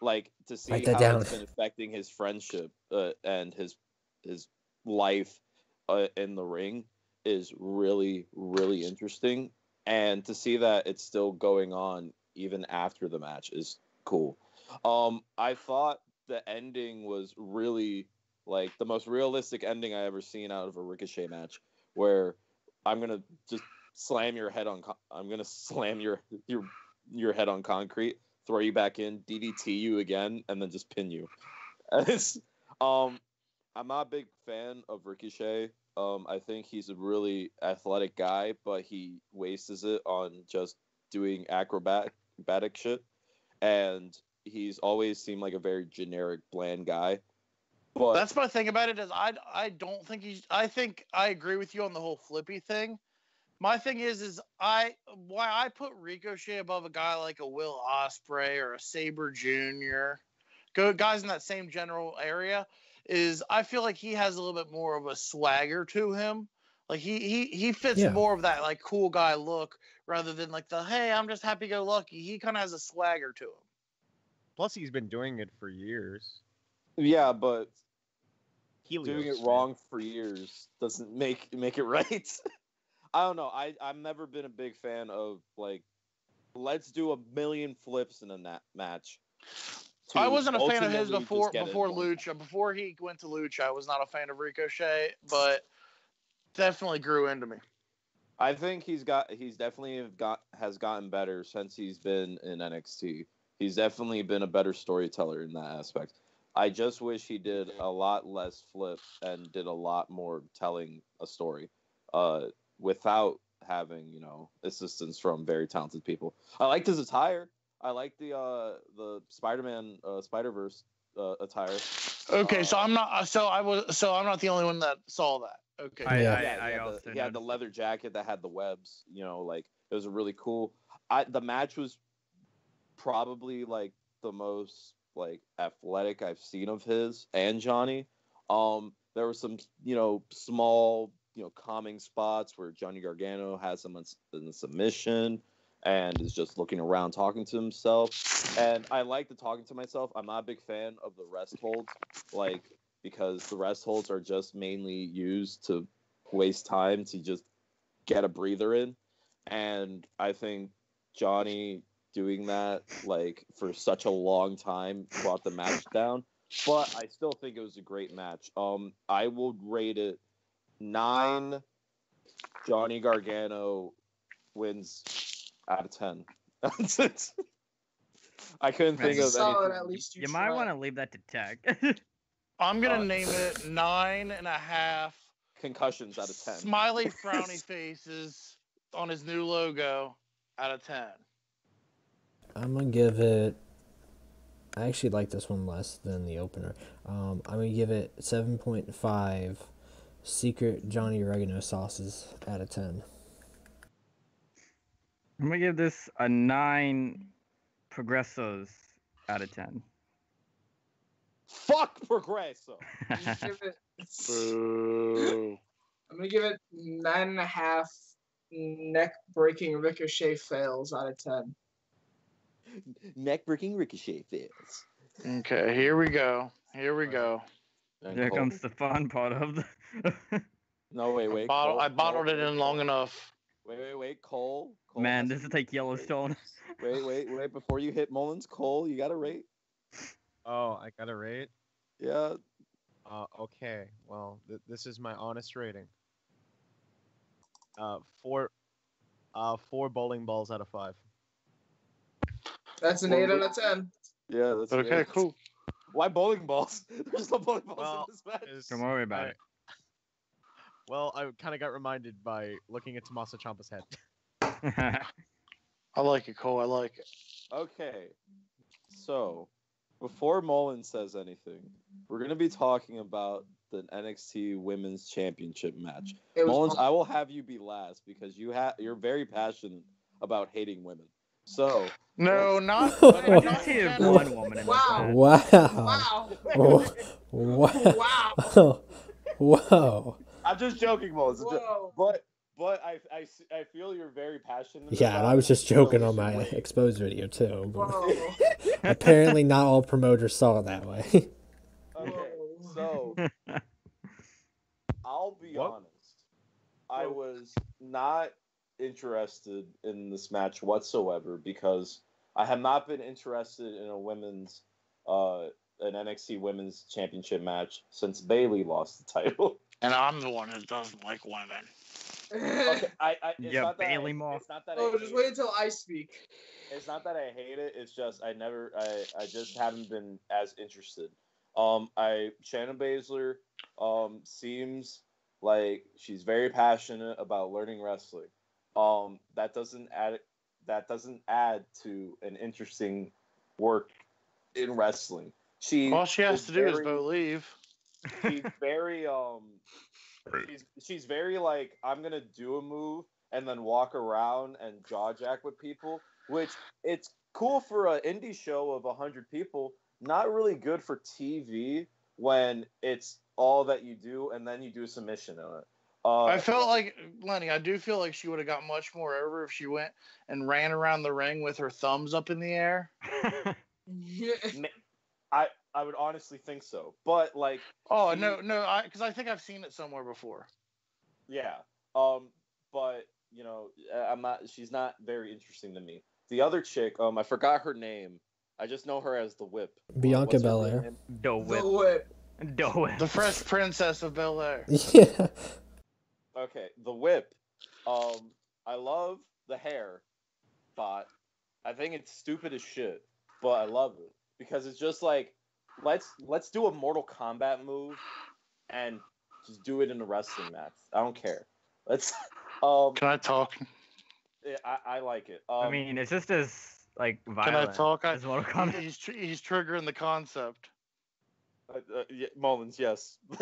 Like, to see Write that how down. it's been affecting his friendship and his life in the ring is really, really interesting. And to see that it's still going on even after the match is cool. I thought the ending was really, like, the most realistic ending I ever seen out of a Ricochet match, where I'm gonna just slam your head on. I'm gonna slam your head on concrete, throw you back in, DDT you again, and then just pin you. I'm not a big fan of Ricochet. I think he's a really athletic guy, but he wastes it on just doing acrobatic shit, and he's always seemed like a very generic, bland guy. But that's my thing about it is I don't think I think I agree with you on the whole flippy thing. My thing is why I put Ricochet above a guy like a Will Ospreay or a Sabre Jr., guys in that same general area, is I feel like he has a little bit more of a swagger to him. Like he fits more of that like cool guy look rather than like the hey, I'm just happy-go-lucky. He kind of has a swagger to him. Plus, he's been doing it for years. Yeah, but Helios, doing it wrong for years doesn't make it right. I don't know. I've never been a big fan of, like, let's do a million flips in a match. I wasn't a fan of his before Lucha. Before he went to Lucha, I was not a fan of Ricochet, but definitely grew into me. I think has gotten better since he's been in NXT. He's definitely been a better storyteller in that aspect. I just wish he did a lot less flip and did a lot more telling a story, without having, assistance from very talented people. I liked his attire. I like the Spider-Man Spider-Verse attire. Okay, so I'm not the only one that saw that. Okay. He had the leather jacket that had the webs. Like, it was really cool. The match was probably like the most like athletic I've seen of his and Johnny. There were some small calming spots where Johnny Gargano has him in submission and is just looking around talking to himself. And I like the talking to myself. I'm not a big fan of the rest holds, like, because the rest holds are just mainly used to waste time to just get a breather in. And I think Johnny doing that, like, for such a long time brought the match down. But I still think it was a great match. I would rate it 9 Johnny Gargano wins out of 10. I couldn't think of anything. At least you might want to leave that to Tech. I'm gonna name it 9.5 concussions out of 10. Smiley frowny faces on his new logo out of 10. I'm gonna give it. I actually like this one less than the opener. I'm gonna give it 7.5 secret Johnny Oregano sauces out of 10. I'm gonna give this a 9 Progressos out of 10. Fuck Progresso. I'm gonna give it 9.5 neck-breaking Ricochet fails out of 10. Neck-breaking Ricochet fails. Okay, here we go. And Here Cole. comes the fun part of the. No, wait. I bottled it in long enough. Wait, Cole. Man, this is like Yellowstone. Wait. Before you hit Mullins, Cole, you gotta rate. Oh, I gotta rate? Yeah. Okay. Well, this is my honest rating. 4 bowling balls out of 5. That's an 8 out of 10. Yeah, that's okay. great. Cool. Why bowling balls? There's no bowling balls in this match. Don't worry about it. Well, I kind of got reminded by looking at Tommaso Ciampa's head. I like it, Cole. I like it. Okay. So, before Mullen says anything, we're going to be talking about the NXT Women's Championship match. Mullins, I will have you be last because you're very passionate about hating women. So no, not. I just hated one woman in this match. Wow. Wow. Whoa. I'm just joking, Mullins. But I feel you're very passionate. Yeah, and I was just joking on my exposed video too. Apparently, not all promoters saw it that way. Okay, so I'll be honest. I was not interested in this match whatsoever because I have not been interested in a women's an NXT Women's Championship match since Bayley lost the title. And I'm the one that doesn't like women. Okay, it's Yeah, not that Bayley Moore. It's not that just wait until I speak. It's not that I hate it. It's just I just haven't been as interested. Shannon Baszler seems like she's very passionate about learning wrestling. That doesn't add to an interesting work in wrestling. All she has to do is believe. She's very she's very like, I'm gonna do a move and then walk around and jaw jack with people, which it's cool for an indie show of 100 people. Not really good for TV when it's all that you do and then you do a submission on it. I felt like, Lenny, I do feel like she would have got much more over if she went and ran around the ring with her thumbs up in the air. I would honestly think so, but like, no, because I think I've seen it somewhere before. Yeah, but you know, she's not very interesting to me. The other chick, I forgot her name. I just know her as the Whip. Bianca Belair. The Whip. The Fresh Princess of Bel-Air. Yeah. Okay, the Whip. I love the hair thought. I think it's stupid as shit, but I love it because it's just like, let's do a Mortal Kombat move and just do it in a wrestling match. I don't care. Let's. Can I talk? I like it. I mean, it's just as like violent. Can I talk? As Mortal Kombat. He's triggering the concept. Mullins, yes. How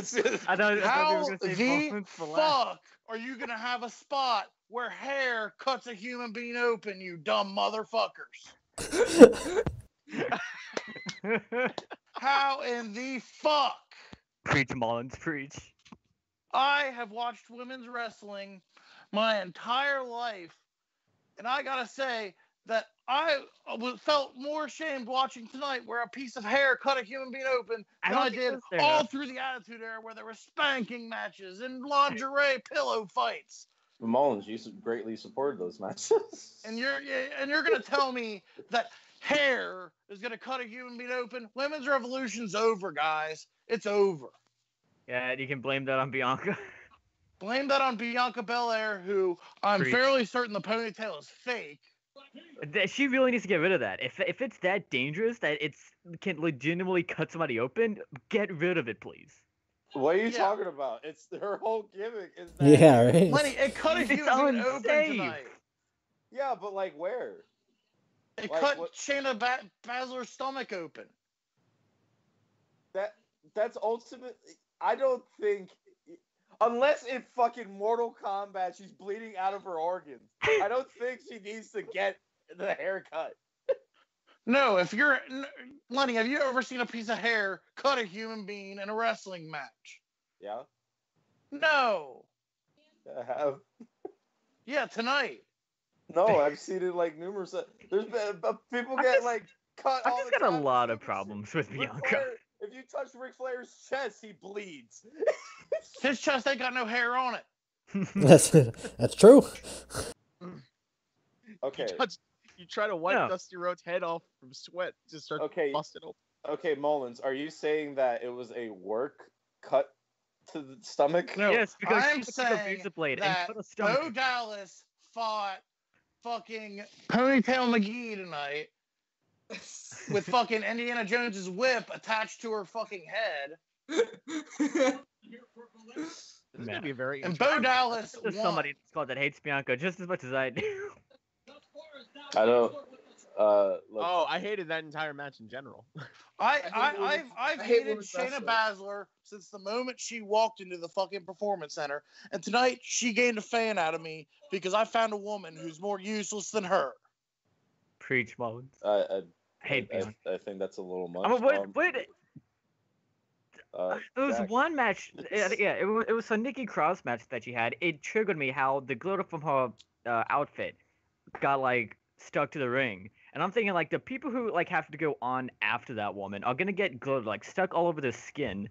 the fuck are you gonna have a spot where hair cuts a human being open, you dumb motherfuckers? How in the fuck? Preach, Mullins, preach. I have watched women's wrestling my entire life, and I gotta say that I felt more ashamed watching tonight where a piece of hair cut a human being open than I did all through the Attitude Era where there were spanking matches and lingerie pillow fights. Mullins, you greatly supported those matches. And you're gonna tell me that hair is gonna cut a human being open? Women's revolution's over, guys. It's over. Yeah, you can blame that on Bianca. Blame that on Bianca Belair, who I'm fairly certain the ponytail is fake. She really needs to get rid of that. If it's that dangerous that can legitimately cut somebody open, get rid of it, please. What are you talking about? It's her whole gimmick is that. Yeah, right. Lenny, it cut a human open tonight. Yeah, but like where? It cut Shayna Baszler's stomach open. That's ultimate. I don't think. Unless in fucking Mortal Kombat she's bleeding out of her organs. I don't think she needs to get the haircut. No, Lenny, have you ever seen a piece of hair cut a human being in a wrestling match? Yeah. No. I have. Yeah, tonight. No, I've seen it like numerous. There's been people get like cut. I've just got a lot of problems with Bianca. If you touch Ric Flair's chest, he bleeds. His chest ain't got no hair on it. That's true. Okay. You try to wipe Dusty Rhodes' head off from sweat, just start busting open. Okay, Mullins, are you saying that it was a work cut to the stomach? No, yes, because I'm saying that Bo Dallas fought fucking Ponytail McGee tonight with fucking Indiana Jones's whip attached to her fucking head. This is gonna be very. And Bo Dallas There's somebody that's called that hates Bianca just as much as I do. I don't. I hated that entire match in general. I've hated Shayna Baszler since the moment she walked into the fucking performance center, and tonight she gained a fan out of me because I found a woman who's more useless than her. Preach, Mullins. I hate Bianca. I think that's a little much. It was Jack. one match. It was a Nikki Cross match that she had. It triggered me how the glitter from her outfit got like stuck to the ring, and I'm thinking like the people who like have to go on after that woman are gonna get glitter like stuck all over their skin,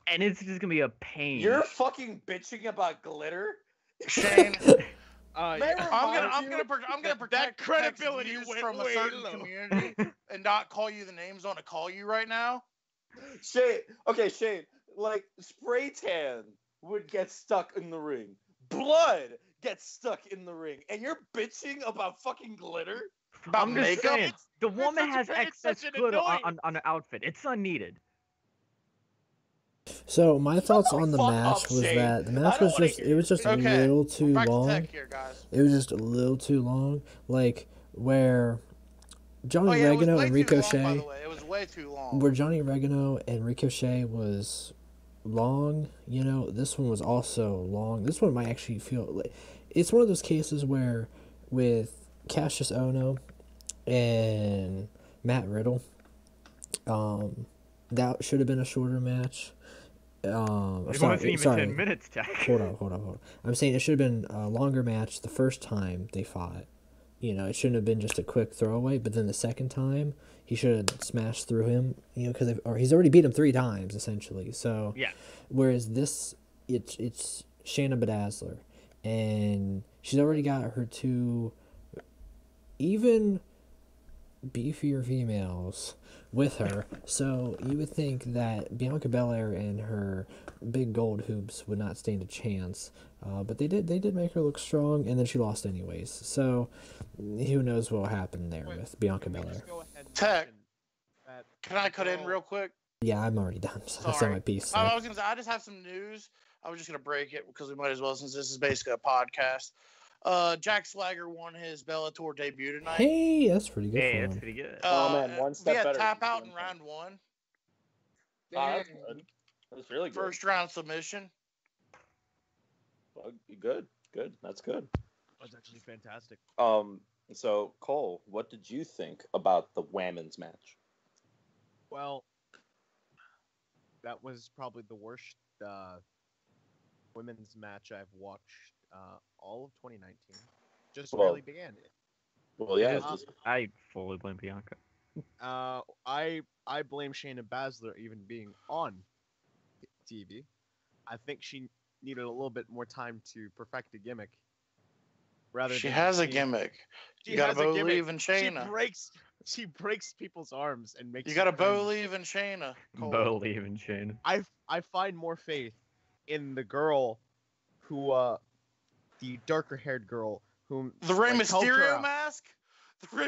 and it's just gonna be a pain. You're fucking bitching about glitter, Shane. I'm gonna protect that credibility from a certain community and not call you the names I want to call you right now. Shane, like spray tan would get stuck in the ring. Blood gets stuck in the ring. And you're bitching about fucking glitter? About makeup? Saying, the woman has excess glitter on her outfit. It's unneeded. So my thoughts on the match was that the match was just a little too long. It was just a little too long. Like where Johnny Oregano and Ricochet. By the way, it was way too long. Where Johnny Oregano and Ricochet was long, this one was also long. This one might actually feel like it's one of those cases where with Cassius Ohno and Matt Riddle, that should have been a shorter match. It wasn't even 10 minutes, Jack. Hold on. I'm saying it should have been a longer match the first time they fought. It shouldn't have been just a quick throwaway, but then the second time, he should have smashed through him, because he's already beat him 3 times, essentially. So, yeah. Whereas this, it's Shayna Baszler, and she's already got her 2 even beefier females with her, so you would think that Bianca Belair and her big gold hoops would not stand a chance, but they did make her look strong, and then she lost anyways, so who knows what will happen there with Bianca Belair. Tech, can I cut in real quick? Yeah, I'm already done, so I said my piece. So. I was gonna say, I just have some news. I was just gonna break it because we might as well, since this is basically a podcast. Jack Swagger won his Bellator debut tonight. Hey, that's pretty good. Hey, that's pretty good. One step better. Tap out in round 1. That's good. That's really good. First round submission. Good. That's good. That's actually fantastic. So Cole, what did you think about the women's match? Well, that was probably the worst women's match I've watched all of 2019. Really began it. Well, yeah. I fully blame Bianca. I blame Shayna Baszler even being on TV. I think she needed a little bit more time to perfect a gimmick. She has a gimmick. You gotta believe in Shayna. She breaks people's arms and makes. You gotta believe in Shayna. Believe in Shayna. I find more faith in the girl who the darker haired girl whom the Rey Mysterio mask.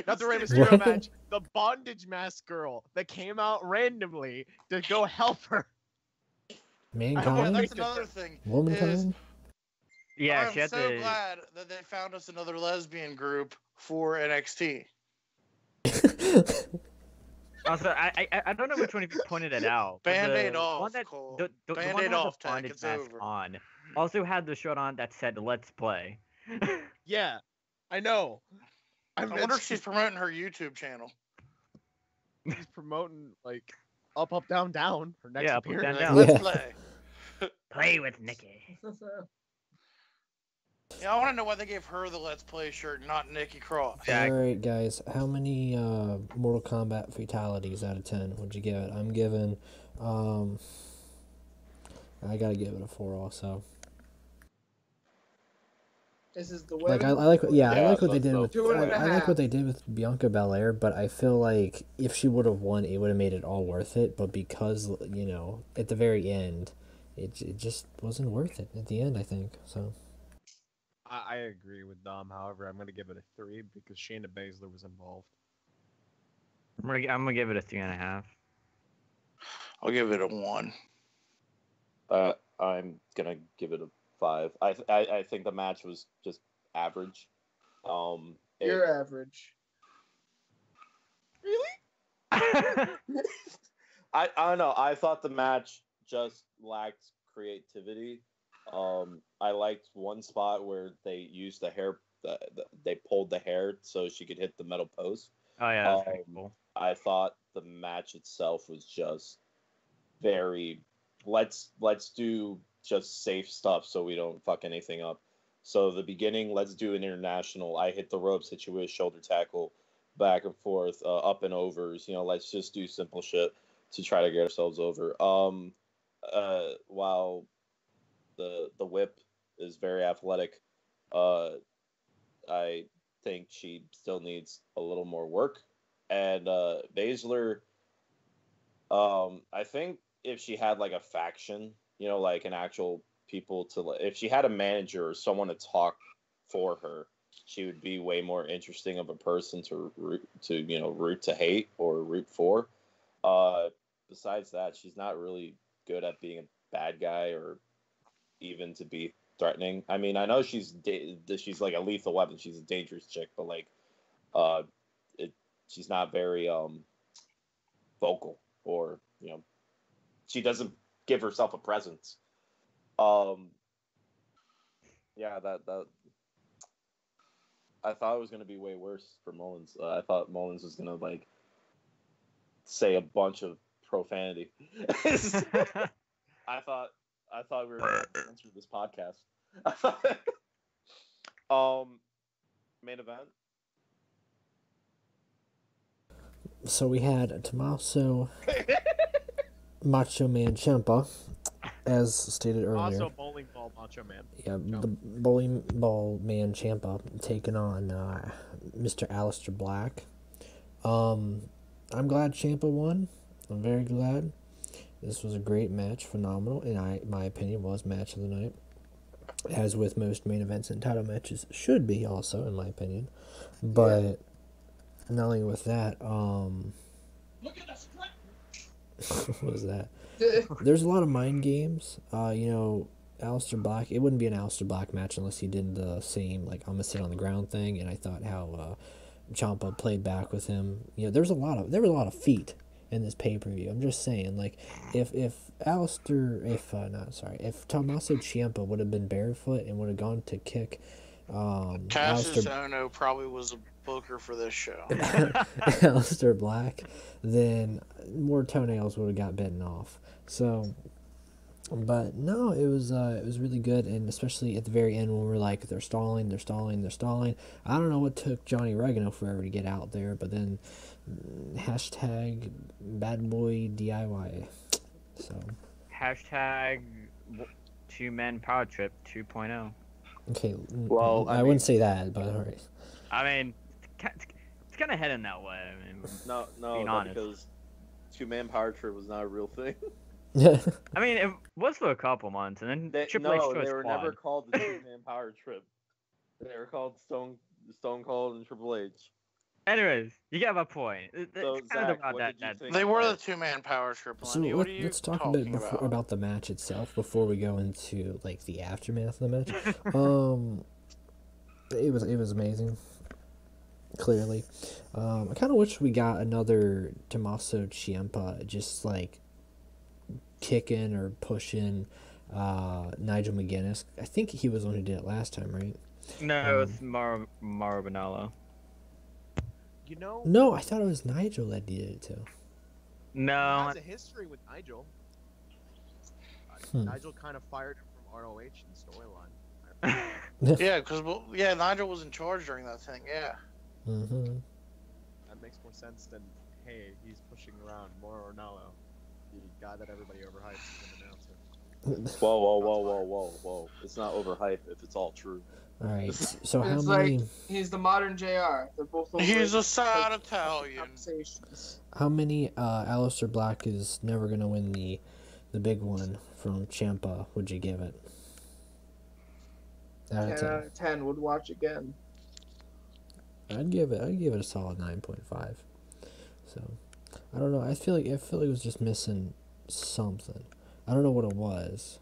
Not the Rey Mysterio match. The bondage mask girl that came out randomly to go help her. Mankind. That's another thing. Womankind. Yeah, I'm so glad that they found us another lesbian group for NXT. Also, I don't know which one of you pointed it out. Band-Aid off, one that, Cole. The Band-Aid one off, the bondage it's mask over. on also had the shirt on that said "Let's Play." Yeah, I know. I wonder if she's promoting her YouTube channel. She's promoting like up, down, down. Her next appearance. Down. Let's play. Play with Nikki. Yeah, I want to know why they gave her the Let's Play shirt, not Nikki Cross. Alright, guys. How many Mortal Kombat fatalities out of 10 would you give it? I'm giving... I gotta give it a 4 also. This is the like I like what they did with I like what they did with Bianca Belair, but I feel like if she would have won, it would have made it all worth it. But because at the very end, it just wasn't worth it at the end. I think so. I agree with Dom. However, I'm going to give it a 3 because Shayna Baszler was involved. I'm gonna give it a 3.5. I'll give it a 1. I'm gonna give it a 5. I think the match was just average. You're average. Really? I don't know. I thought the match just lacked creativity. I liked one spot where they used the hair. They pulled the hair so she could hit the metal post. Oh yeah, that's pretty cool. I thought the match itself was just very. Let's do just safe stuff so we don't fuck anything up. So the beginning, let's do an international. I hit the ropes, hit you with a shoulder tackle, back and forth, up and overs. Let's just do simple shit to try to get ourselves over. While the whip is very athletic, I think she still needs a little more work. And Baszler, I think if she had like a faction, like an actual people if she had a manager or someone to talk for her, she would be way more interesting of a person to root to hate or root for. Besides that, she's not really good at being a bad guy or even to be threatening. I mean, I know she's like a lethal weapon. She's a dangerous chick, but like, she's not very vocal, or she doesn't give herself a presence. Yeah, that I thought it was gonna be way worse for Mullins. I thought Mullins was gonna like say a bunch of profanity. I thought we were gonna censor this podcast. Main event. So we had Tommaso Macho Man Ciampa, as stated earlier. Also, bowling ball Macho Man. Yeah, the bowling ball man Ciampa taking on Mr. Aleister Black. I'm glad Ciampa won. I'm very glad. This was a great match, phenomenal, and my opinion was match of the night. As with most main events and title matches should be, also in my opinion. But not only with that, Look at us. what was that? There's a lot of mind games. Aleister Black. It wouldn't be an Aleister Black match unless he did the same like I'm gonna sit on the ground thing. And I thought how Ciampa played back with him. There were a lot of feet in this pay-per-view. I'm just saying, like, if Tommaso Ciampa would have been barefoot and would have gone to kick Cassius Ohno probably was a booker for this show. Aleister Black, then more toenails would have got bitten off. So, but no, it was really good, and especially at the very end when we're like, they're stalling. I don't know what took Johnny Oregano forever to get out there, but then hashtag bad boy DIY. So hashtag 2-man power trip 2.0. Okay, well, I wouldn't say that, but all right. I mean, it's kind of heading that way. I mean, no, because 2-man power trip was not a real thing. I mean, it was for a couple months, and then Triple H chose they were Squad. never called the 2-man power trip. They were called Stone Cold and Triple H. Anyways, you get my point. So, Zach, what did you think They were the about 2-man power trip. So let's talk a bit about the match itself before we go into like the aftermath of the match. It was amazing. Clearly, I kind of wish we got another Tommaso Ciampa just like kicking or pushing Nigel McGuinness. I think he was the one who did it last time, right? No, it was Mauro Ranallo. No, I thought it was Nigel that did it too. No. He has a history with Nigel. Nigel kind of fired him from ROH in storyline. Yeah, because Nigel was in charge during that thing. Yeah. Mm-hmm. That makes more sense than, hey, he's pushing around Mauro Ranallo, the guy that everybody overhypes as an announcer. Whoa. It's not overhyped if it's all true. All right. So how It's many? like he's the modern JR. They're both. He's a sad Italian. How many? Aleister Black is never gonna win the big one from Ciampa. Would you give it? 10 out of 10. Would watch again. I'd give it a solid 9.5. So, I don't know. I feel like it was just missing something. I don't know what it was.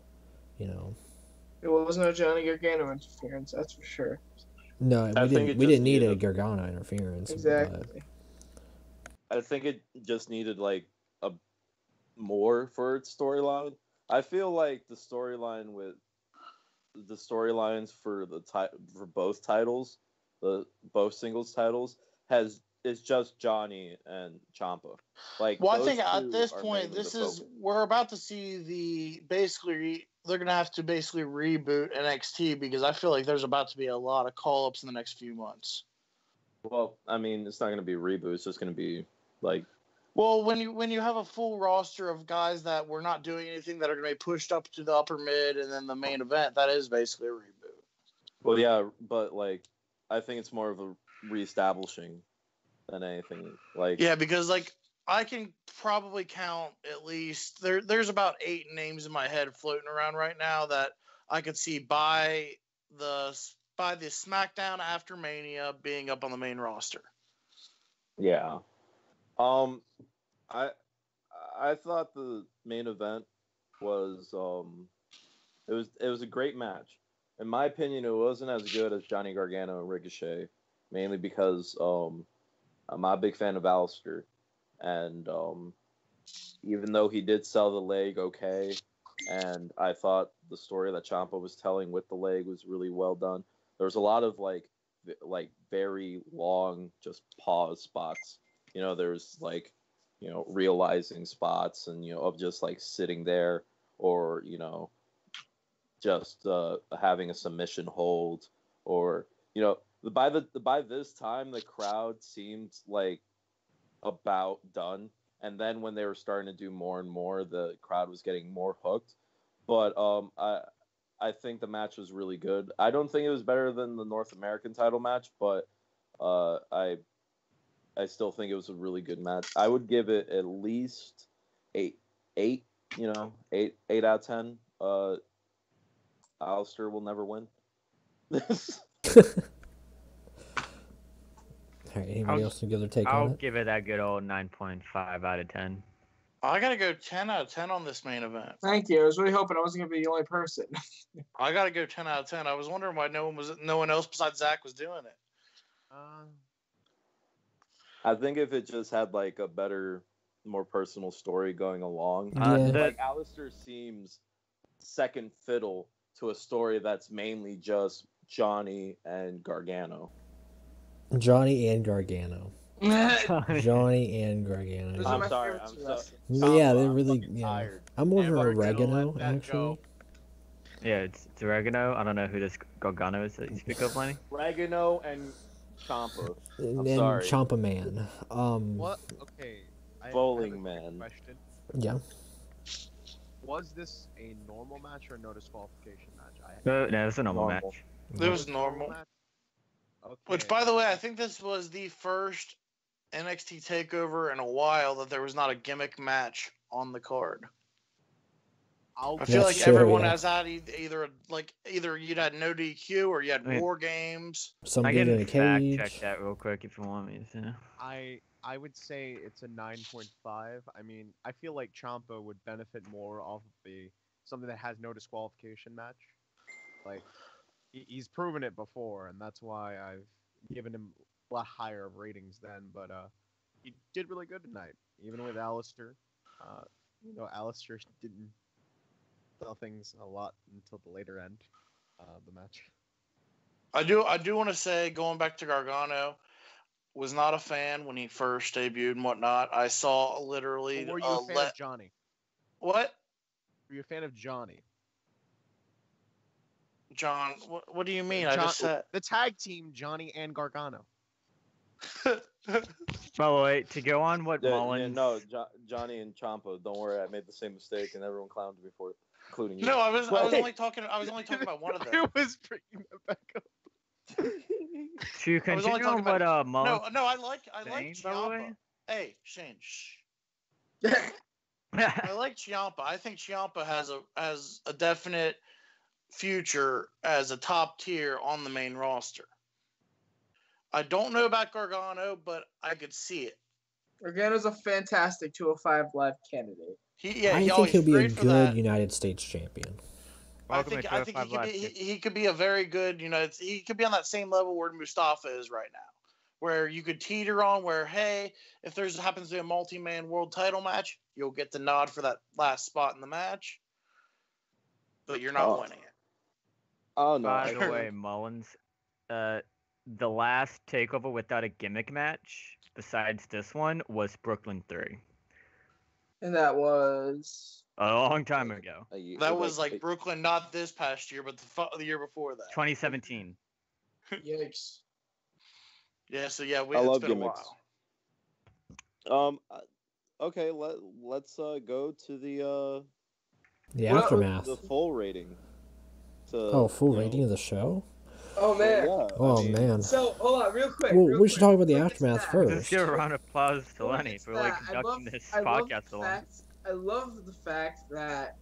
It wasn't a Johnny Gargano interference, that's for sure. No, we didn't need a Gargano interference. Exactly. I think it just needed like a more for its storyline. I feel like the storylines for for both titles, both singles titles, is just Johnny and Ciampa. Like, well, I those think at two this are point, mainly the focus. we're about to see they're gonna have to basically reboot NXT because I feel like there's about to be a lot of call ups in the next few months. Well, I mean, it's not going to be a reboot. It's just going to be like. Well, when you have a full roster of guys that were not doing anything that are going to be pushed up to the upper mid and then the main event, that is basically a reboot. Well, yeah, but like, I think it's more of a reestablishing than anything. Like, yeah, because like I can probably count at least there's about 8 names in my head floating around right now that I could see by the SmackDown after Mania being up on the main roster. yeah. I thought the main event was it was a great match. In my opinion, it wasn't as good as Johnny Gargano and Ricochet, mainly because I'm not a big fan of Alistair, and even though he did sell the leg okay, and I thought the story that Ciampa was telling with the leg was really well done. There was a lot of like very long just pause spots. You know, there's like, you know, realizing spots and, you know, of just like sitting there or, you know, just having a submission hold or, you know, by this time the crowd seemed like about done. And then when they were starting to do more and more, the crowd was getting more hooked. But I think the match was really good. I don't think it was better than the North American title match, but I still think it was a really good match. I would give it at least 8, you know, 8 out of 10. Alistair will never win. All right, anybody else to give their take on I'll it? give it that good old 9.5 out of 10. I gotta go 10 out of 10 on this main event. Thank you. I was really hoping I wasn't gonna be the only person. I gotta go 10 out of 10. I was wondering why no one else besides Zach was doing it. I think if it just had like a better, more personal story going along, like Alistair seems second fiddle to a story that's mainly just Johnny and Gargano. Johnny and Gargano. Johnny and Gargano. I'm sorry. Yeah, they're really. Yeah. Tired. I'm more of an oregano, actually. Yeah, it's oregano. I don't know who this Gargano is that you speak of, Lenny. Oregano and Ciampa. And sorry. Ciampa Man. What? Okay. Bowling Man. Question. Yeah. Was this a normal match or no disqualification match? No, it's a normal match. It was normal. Okay. Which, by the way, I think this was the first NXT Takeover in a while that there was not a gimmick match on the card. I feel like everyone has had either you'd had no DQ or you had War Games. Some I did in can a fact cage. check that real quick if you want me to. I would say it's a 9.5. I mean, I feel like Ciampa would benefit more off of something that has no disqualification match. Like, he's proven it before, and that's why I've given him a lot higher of ratings then. But he did really good tonight, even with Alistair. Alistair didn't sell things a lot until the later end of the match. I do want to say, going back to Gargano, was not a fan when he first debuted and whatnot. I saw literally. Were you a fan of Johnny? What? Were you a fan of Johnny? John, what do you mean? I just said the tag team, Johnny and Gargano. Oh wait, to go on what Mullins. No, Johnny and Ciampa. Don't worry, I made the same mistake, and everyone clowned me for it, including you. No, I was only talking about one of them. I was bringing that back up. To continue on what Mullins. No, I like Ciampa. Hey, Shane. Shh. I like Ciampa. I think Ciampa has a definite future as a top tier on the main roster. I don't know about Gargano, but I could see it. Gargano's a fantastic 205 Live candidate. I think he'll be a good United States champion. I think he could be a very good he could be on that same level where Mustafa is right now, where you could teeter on where, hey, if there's happens to be a multi-man world title match, you'll get the nod for that last spot in the match, but you're not winning it. Oh no! By the way, Mullins, the last takeover without a gimmick match besides this one was Brooklyn 3. And that was a long time ago. That was like Brooklyn, not this past year, but the year before that. 2017. Yikes. Yeah, so yeah, I love been gimmicks. A while. Okay, let's go to the aftermath. The full rating. Full rating of the show? Oh man. Yeah, oh man. So hold on, real quick. Well, we should talk about the aftermath first. Let's give a round of applause to Lenny for conducting this podcast alone. I love the fact that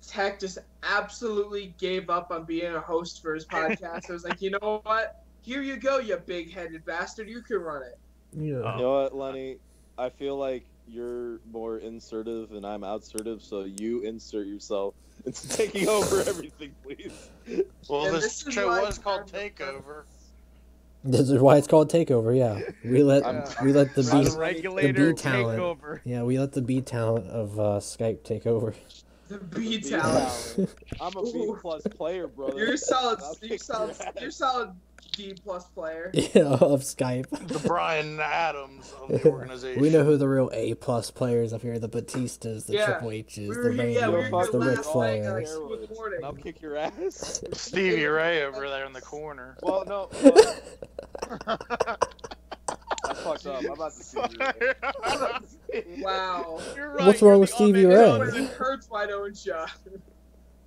Tech just absolutely gave up on being a host for his podcast. I was like, you know what? Here you go, you big-headed bastard. You can run it. Yeah. You know what, Lenny? I feel like you're more insertive and I'm outsertive, so you insert yourself into taking over everything, please. Well, this show was called Takeover. This is why it's called Takeover. Yeah, we let the Regulator B talent. Takeover. Yeah, we let the B talent of Skype take over. The B talent. I'm a B plus player, brother. You're solid. You're solid D plus player. Yeah, of Skype. The Brian Adams of the organization. We know who the real A plus players up here: the Batistas, the Triple H's, the Randy, the Ric Flairs. I'll kick your ass. Stevie Ray over there in the corner. Well, no. I fucked up. I'm about to see you. Wow. You're right. What's wrong with Stevie Ray? It hurts, why don't ya?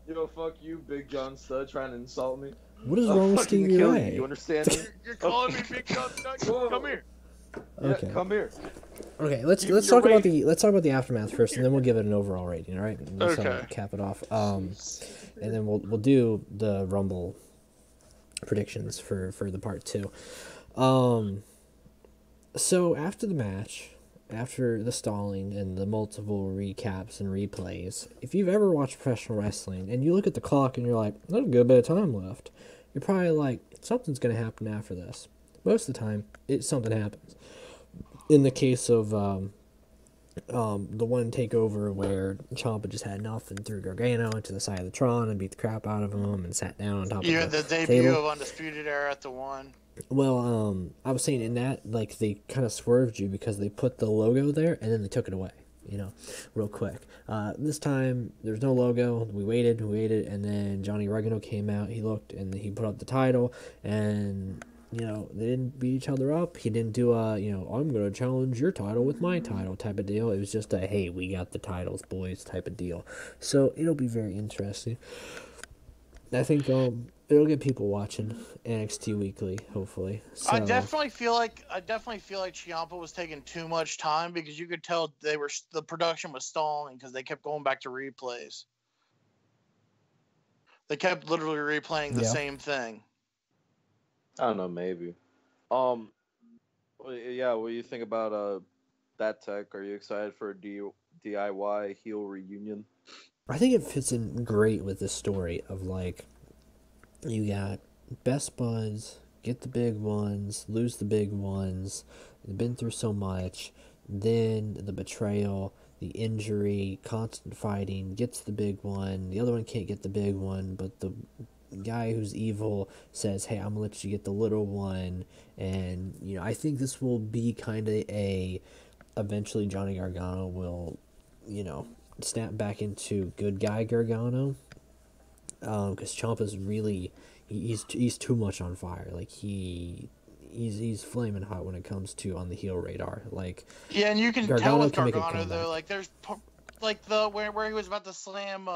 Yo, fuck you, Big John Stud, trying to insult me. What is wrong with Stevie Ray? You understand me? You're calling me Big John Stud? Come here. Okay. Yeah, come here. Okay, let's talk about the aftermath first, and then we'll give it an overall rating. All right? Okay. Cap it off. And then we'll do the Rumble predictions for the part 2. So after the match, after the stalling and the multiple recaps and replays, if you've ever watched professional wrestling and you look at the clock and you're like, there's a good bit of time left, you're probably like, something's going to happen after this. Most of the time, something happens. In the case of the one takeover where Ciampa just had enough and threw Gargano into the side of the Tron and beat the crap out of him and sat down on top of the had the debut table. of Undisputed Era at the one. Well, I was saying in that, like, they kind of swerved you because they put the logo there and then they took it away, real quick. This time, there's no logo. We waited, and then Johnny Gargano came out. He looked, and he put up the title, and, they didn't beat each other up. He didn't do I'm going to challenge your title with my title type of deal. It was just a, hey, we got the titles, boys, type of deal. So, it'll be very interesting. I think, it'll get people watching NXT Weekly, hopefully. So. I definitely feel like Ciampa was taking too much time because you could tell the production was stalling because they kept going back to replays. They kept literally replaying the same thing. I don't know, maybe. Yeah. What do you think about that, Tech? Are you excited for a DIY heel reunion? I think it fits in great with the story of, like, you got best buds, get the big ones, lose the big ones, they've been through so much, then the betrayal, the injury, constant fighting, gets the big one, the other one can't get the big one, but the guy who's evil says, hey, I'm gonna let you get the little one, and, I think this will be kind of eventually Johnny Gargano will, snap back into good guy Gargano, because Ciampa's really, he's too much on fire. Like, he's flaming hot when it comes to on the heel radar. Like, yeah, and you can tell with Gargano though, like, there's like where he was about to slam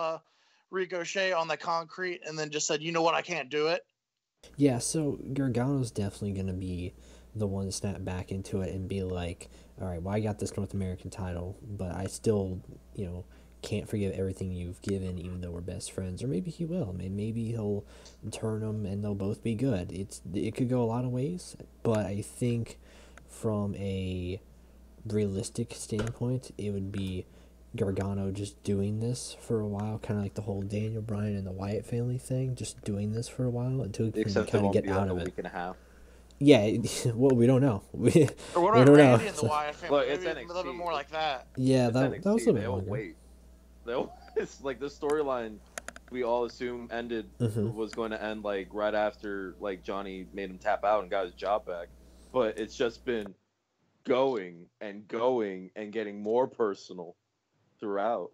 Ricochet on the concrete and then just said, you know what, I can't do it. Yeah, so Gargano's definitely gonna be the one to snap back into it and be like, all right, well, I got this North American title, but I still, can't forgive everything you've given, even though we're best friends. Or maybe he will. Maybe he'll turn them and they'll both be good. It could go a lot of ways, but I think from a realistic standpoint, it would be Gargano just doing this for a while, kind of like the whole Daniel Bryan and the Wyatt family thing, just doing this for a while until he can kind of get out of it. Week and a half. Yeah, well, we don't know. We Or what we about don't know. Randy and the Wyatt family? Look, it's Maybe a little bit NXT. more like that. Yeah, It's that was a NXT. bit They'll longer. wait. It's like the storyline we all assume ended was going to end like right after like Johnny made him tap out and got his job back, but it's just been going and getting more personal throughout.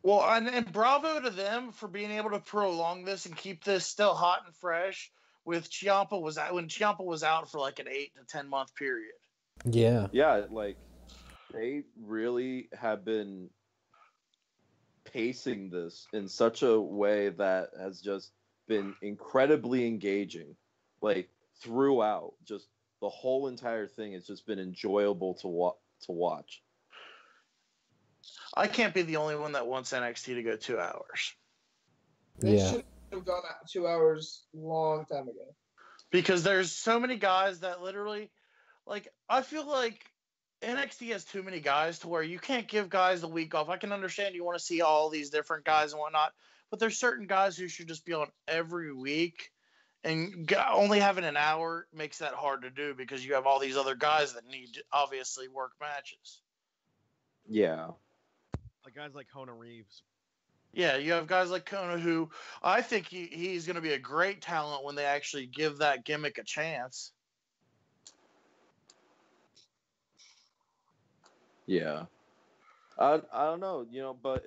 Well, and bravo to them for being able to prolong this and keep this still hot and fresh. With Ciampa when Ciampa was out for like an 8 to 10 month period. Yeah. Yeah, like they really have been pacing this in such a way that has just been incredibly engaging, like throughout. Just the whole entire thing has just been enjoyable to watch. I can't be the only one that wants NXT to go 2 hours. They Yeah. should have gone 2 hours long time ago. Because there's so many guys that literally, like, I feel like NXT has too many guys to where you can't give guys the week off. I can understand you want to see all these different guys and whatnot, but there's certain guys who should just be on every week, and only having an hour makes that hard to do because you have all these other guys that need to obviously work matches. Yeah. Like guys like Kona Reeves. Yeah, you have guys like Kona who I think he's going to be a great talent when they actually give that gimmick a chance. Yeah. I don't know, but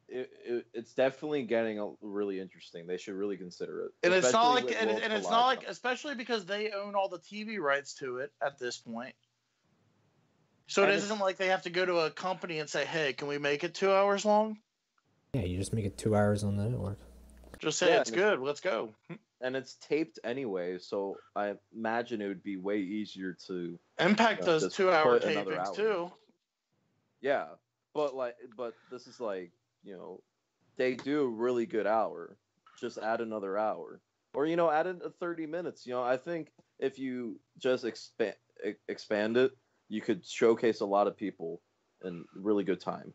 it's definitely getting really interesting. They should really consider it. And it's not like, and it's not like, especially because they own all the TV rights to it at this point. So it isn't like they have to go to a company and say, "Hey, can we make it 2 hours long?" Yeah, you just make it 2 hours on the network. Just say it's good. Let's go. And it's taped anyway, so I imagine it would be way easier to. Impact does 2 hour tapings too. Yeah, but this is like, they do a really good hour. Just add another hour, or add in 30 minutes. I think if you just expand it, you could showcase a lot of people in really good time.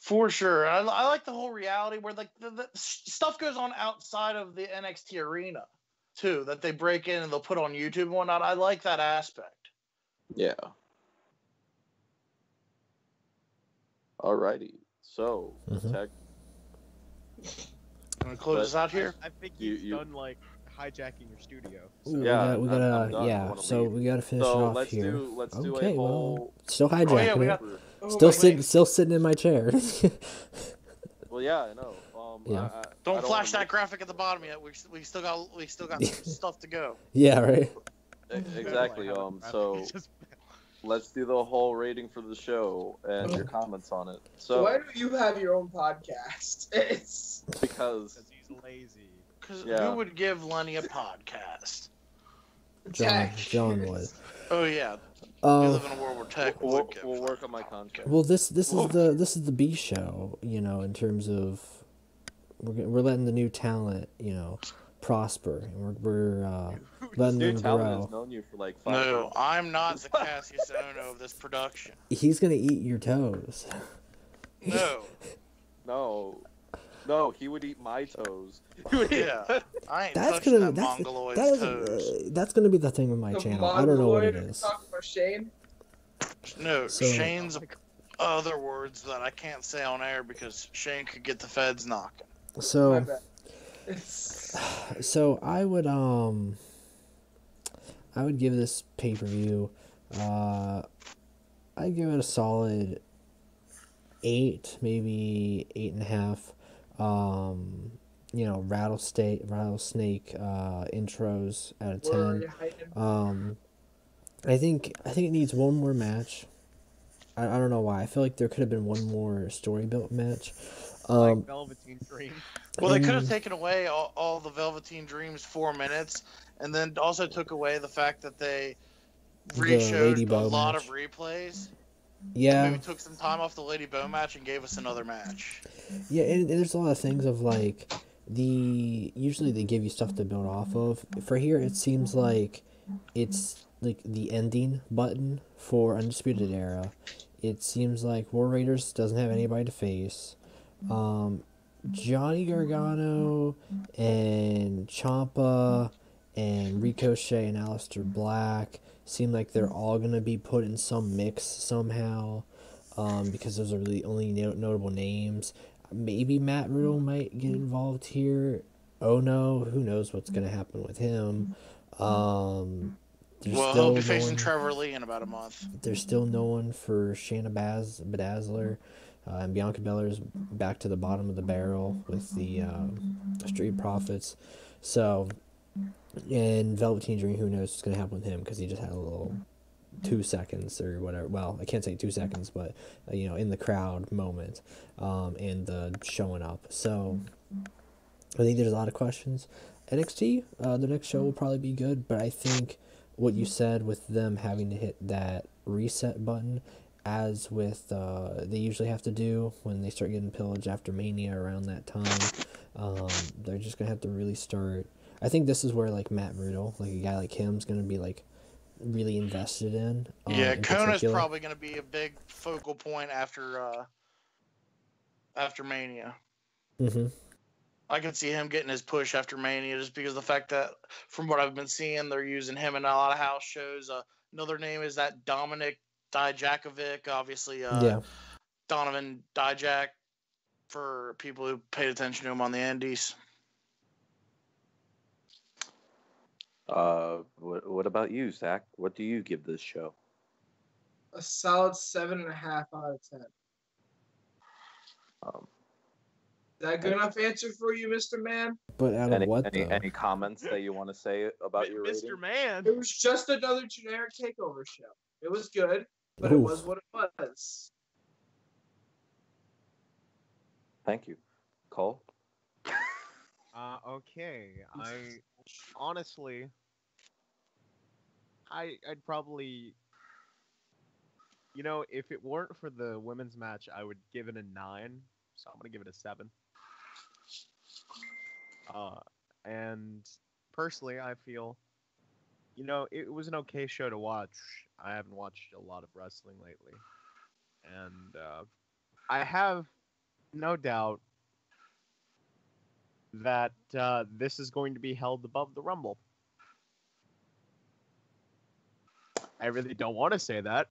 For sure. I like the whole reality where like the stuff goes on outside of the NXT arena too, that they break in and they'll put on YouTube and whatnot. I like that aspect. Yeah. Alrighty. So, Tech. I'm gonna close this out here. I think he's done like hijacking your studio. So. Yeah, we gotta so we gotta finish it off here. Let's do a whole. Still hijacking it. Still sitting in my chair. Well, yeah, I know. Yeah. Don't flash that graphic at the bottom yet. We still got stuff to go. Yeah, right. Exactly. So let's do the whole rating for the show and your comments on it. So why do you have your own podcast? It's because he's lazy. Because who would give Lenny a podcast? John would. Oh yeah. We live in a world where Tech we'll work on my contract. Well, this is the B show, in terms of we're letting the new talent, prosper, and we're letting them grow. Has known you for like 5 No, years. I'm not the Cassius Ono of this production. He's gonna eat your toes. No, he would eat my toes. Yeah, I ain't touching that Mongoloid's toes. That's gonna be the thing with my channel. I don't know what it is. Talking about Shane? No, Shane's other words that I can't say on air because Shane could get the feds knocking. So I would give this pay-per-view, I'd give it a solid 8, maybe 8.5. Rattlesnake intros out of 10. I think it needs one more match. I don't know why. I feel like there could have been one more story built match. Like Velveteen Dream. Well, they could have taken away all the Velveteen Dreams 4 minutes, and then also took away the fact that they re-showed a lot of replays. Yeah. And maybe took some time off the Lady Bo match and gave us another match. Yeah, and there's a lot of things of like usually they give you stuff to build off of. For here, it seems like it's like the ending button for Undisputed Era. It seems like War Raiders doesn't have anybody to face. Johnny Gargano and Ciampa and Ricochet and Aleister Black seem like they're all going to be put in some mix somehow, because those are really only notable names. Maybe Matt Riddle might get involved here. Oh no, who knows what's going to happen with him. He'll be facing Trevor Lee in about a month. There's still no one for Shayna Baszler. And Bianca Belair's back to the bottom of the barrel with the Street Profits. So, and Velveteen Dream, who knows what's going to happen with him, because he just had a little 2 seconds or whatever. Well, I can't say 2 seconds, but, in the crowd moment, and the showing up. So, I think there's a lot of questions. NXT, the next show will probably be good, but I think what you said with them having to hit that reset button, as with they usually have to do when they start getting pillaged after Mania around that time, they're just gonna have to really start. I think this is where like Matt Riddle, like a guy like him, is gonna be like really invested in. Kona's probably gonna be a big focal point after Mania. Mm-hmm. I can see him getting his push after Mania just because of the fact that, from what I've been seeing, they're using him in a lot of house shows. Another name is that Dominic Dijakovic, obviously Donovan Dijak, for people who paid attention to him on the Indies. What about you, Zach? What do you give this show? A solid 7.5 out of 10. Is that a good enough answer for you, Mr. Man? But out of what, though? Any comments that you want to say about your rating? Mr. Man? It was just another generic takeover show. It was good, but it was what it was. Thank you. Cole? Okay. Honestly, I'd probably, if it weren't for the women's match, I would give it a 9. So I'm gonna give it a 7. And personally, I feel, it was an okay show to watch. I haven't watched a lot of wrestling lately, and I have no doubt that this is going to be held above the Rumble. I really don't want to say that,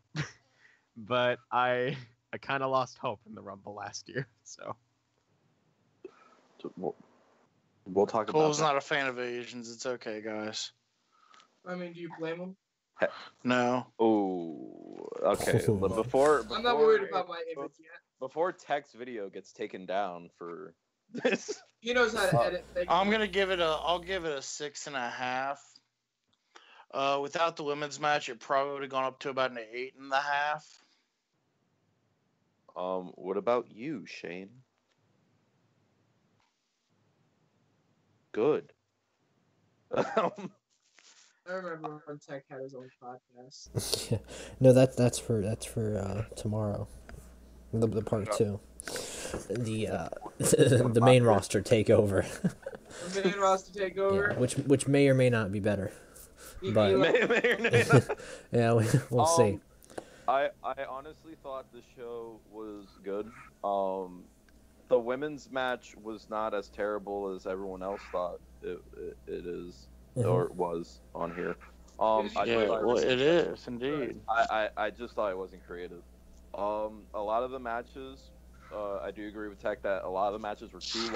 but I kind of lost hope in the Rumble last year, so. We'll talk about Cole's not a fan of Asians. It's okay, guys. I mean, do you blame him? No. Oh, okay. But before I'm not worried about my image yet. Before Tech's video gets taken down for this, he knows how to edit. I'll give it a 6.5. Without the women's match, it probably would have gone up to about an 8.5. What about you, Shane? Good. I remember when Tech had his own podcast. Yeah. No, that's for tomorrow. The part 2. The main roster takeover. The main roster takeover. Yeah, which may or may not be better. But yeah, we'll see. I honestly thought the show was good. The women's match was not as terrible as everyone else thought it is, or was on here. It is indeed. I just thought it wasn't creative. A lot of the matches, I do agree with Tech that a lot of the matches were too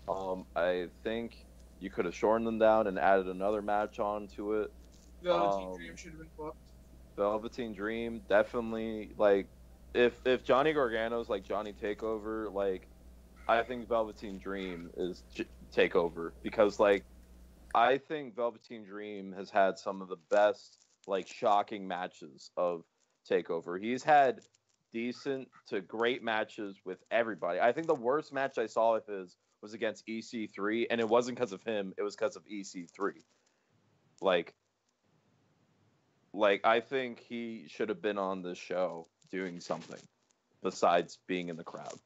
long. I think you could have shortened them down and added another match onto it. Velveteen Dream should have been booked. Velveteen Dream, definitely, like, if Johnny Gargano's like Johnny Takeover, like, I think Velveteen Dream is Takeover, because, like, I think Velveteen Dream has had some of the best, like, shocking matches of Takeover. He's had decent to great matches with everybody. I think the worst match I saw of his was against EC3, and it wasn't because of him, it was because of EC3. Like, I think he should have been on this show doing something besides being in the crowd.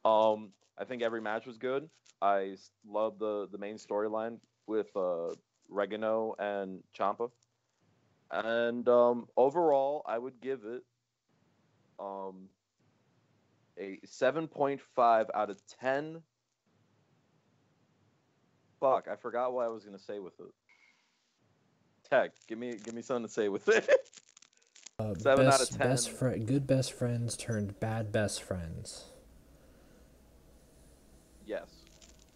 I think every match was good. I love the main storyline with Regano and Ciampa. And overall, I would give it a 7.5 out of 10. Fuck, I forgot what I was going to say with it. Tech, give me something to say with it. 7 out of 10. Good best friends turned bad best friends. Yes.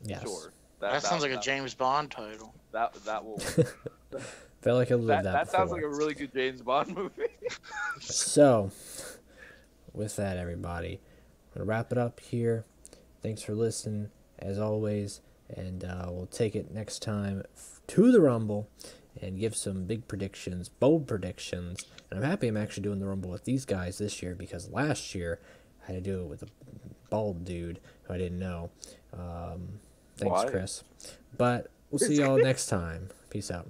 Yes. Sure. That sounds like a James Bond title. That will. Felt like I lived that sounds before. like a really good James Bond movie. So, with that, everybody, I'm gonna wrap it up here. Thanks for listening, as always, and we'll take it next time to the Rumble and give some big predictions, bold predictions. And I'm happy I'm actually doing the Rumble with these guys this year, because last year I had to do it with a bald dude who I didn't know. Thanks, Why? Chris. But we'll see y'all next time. Peace out.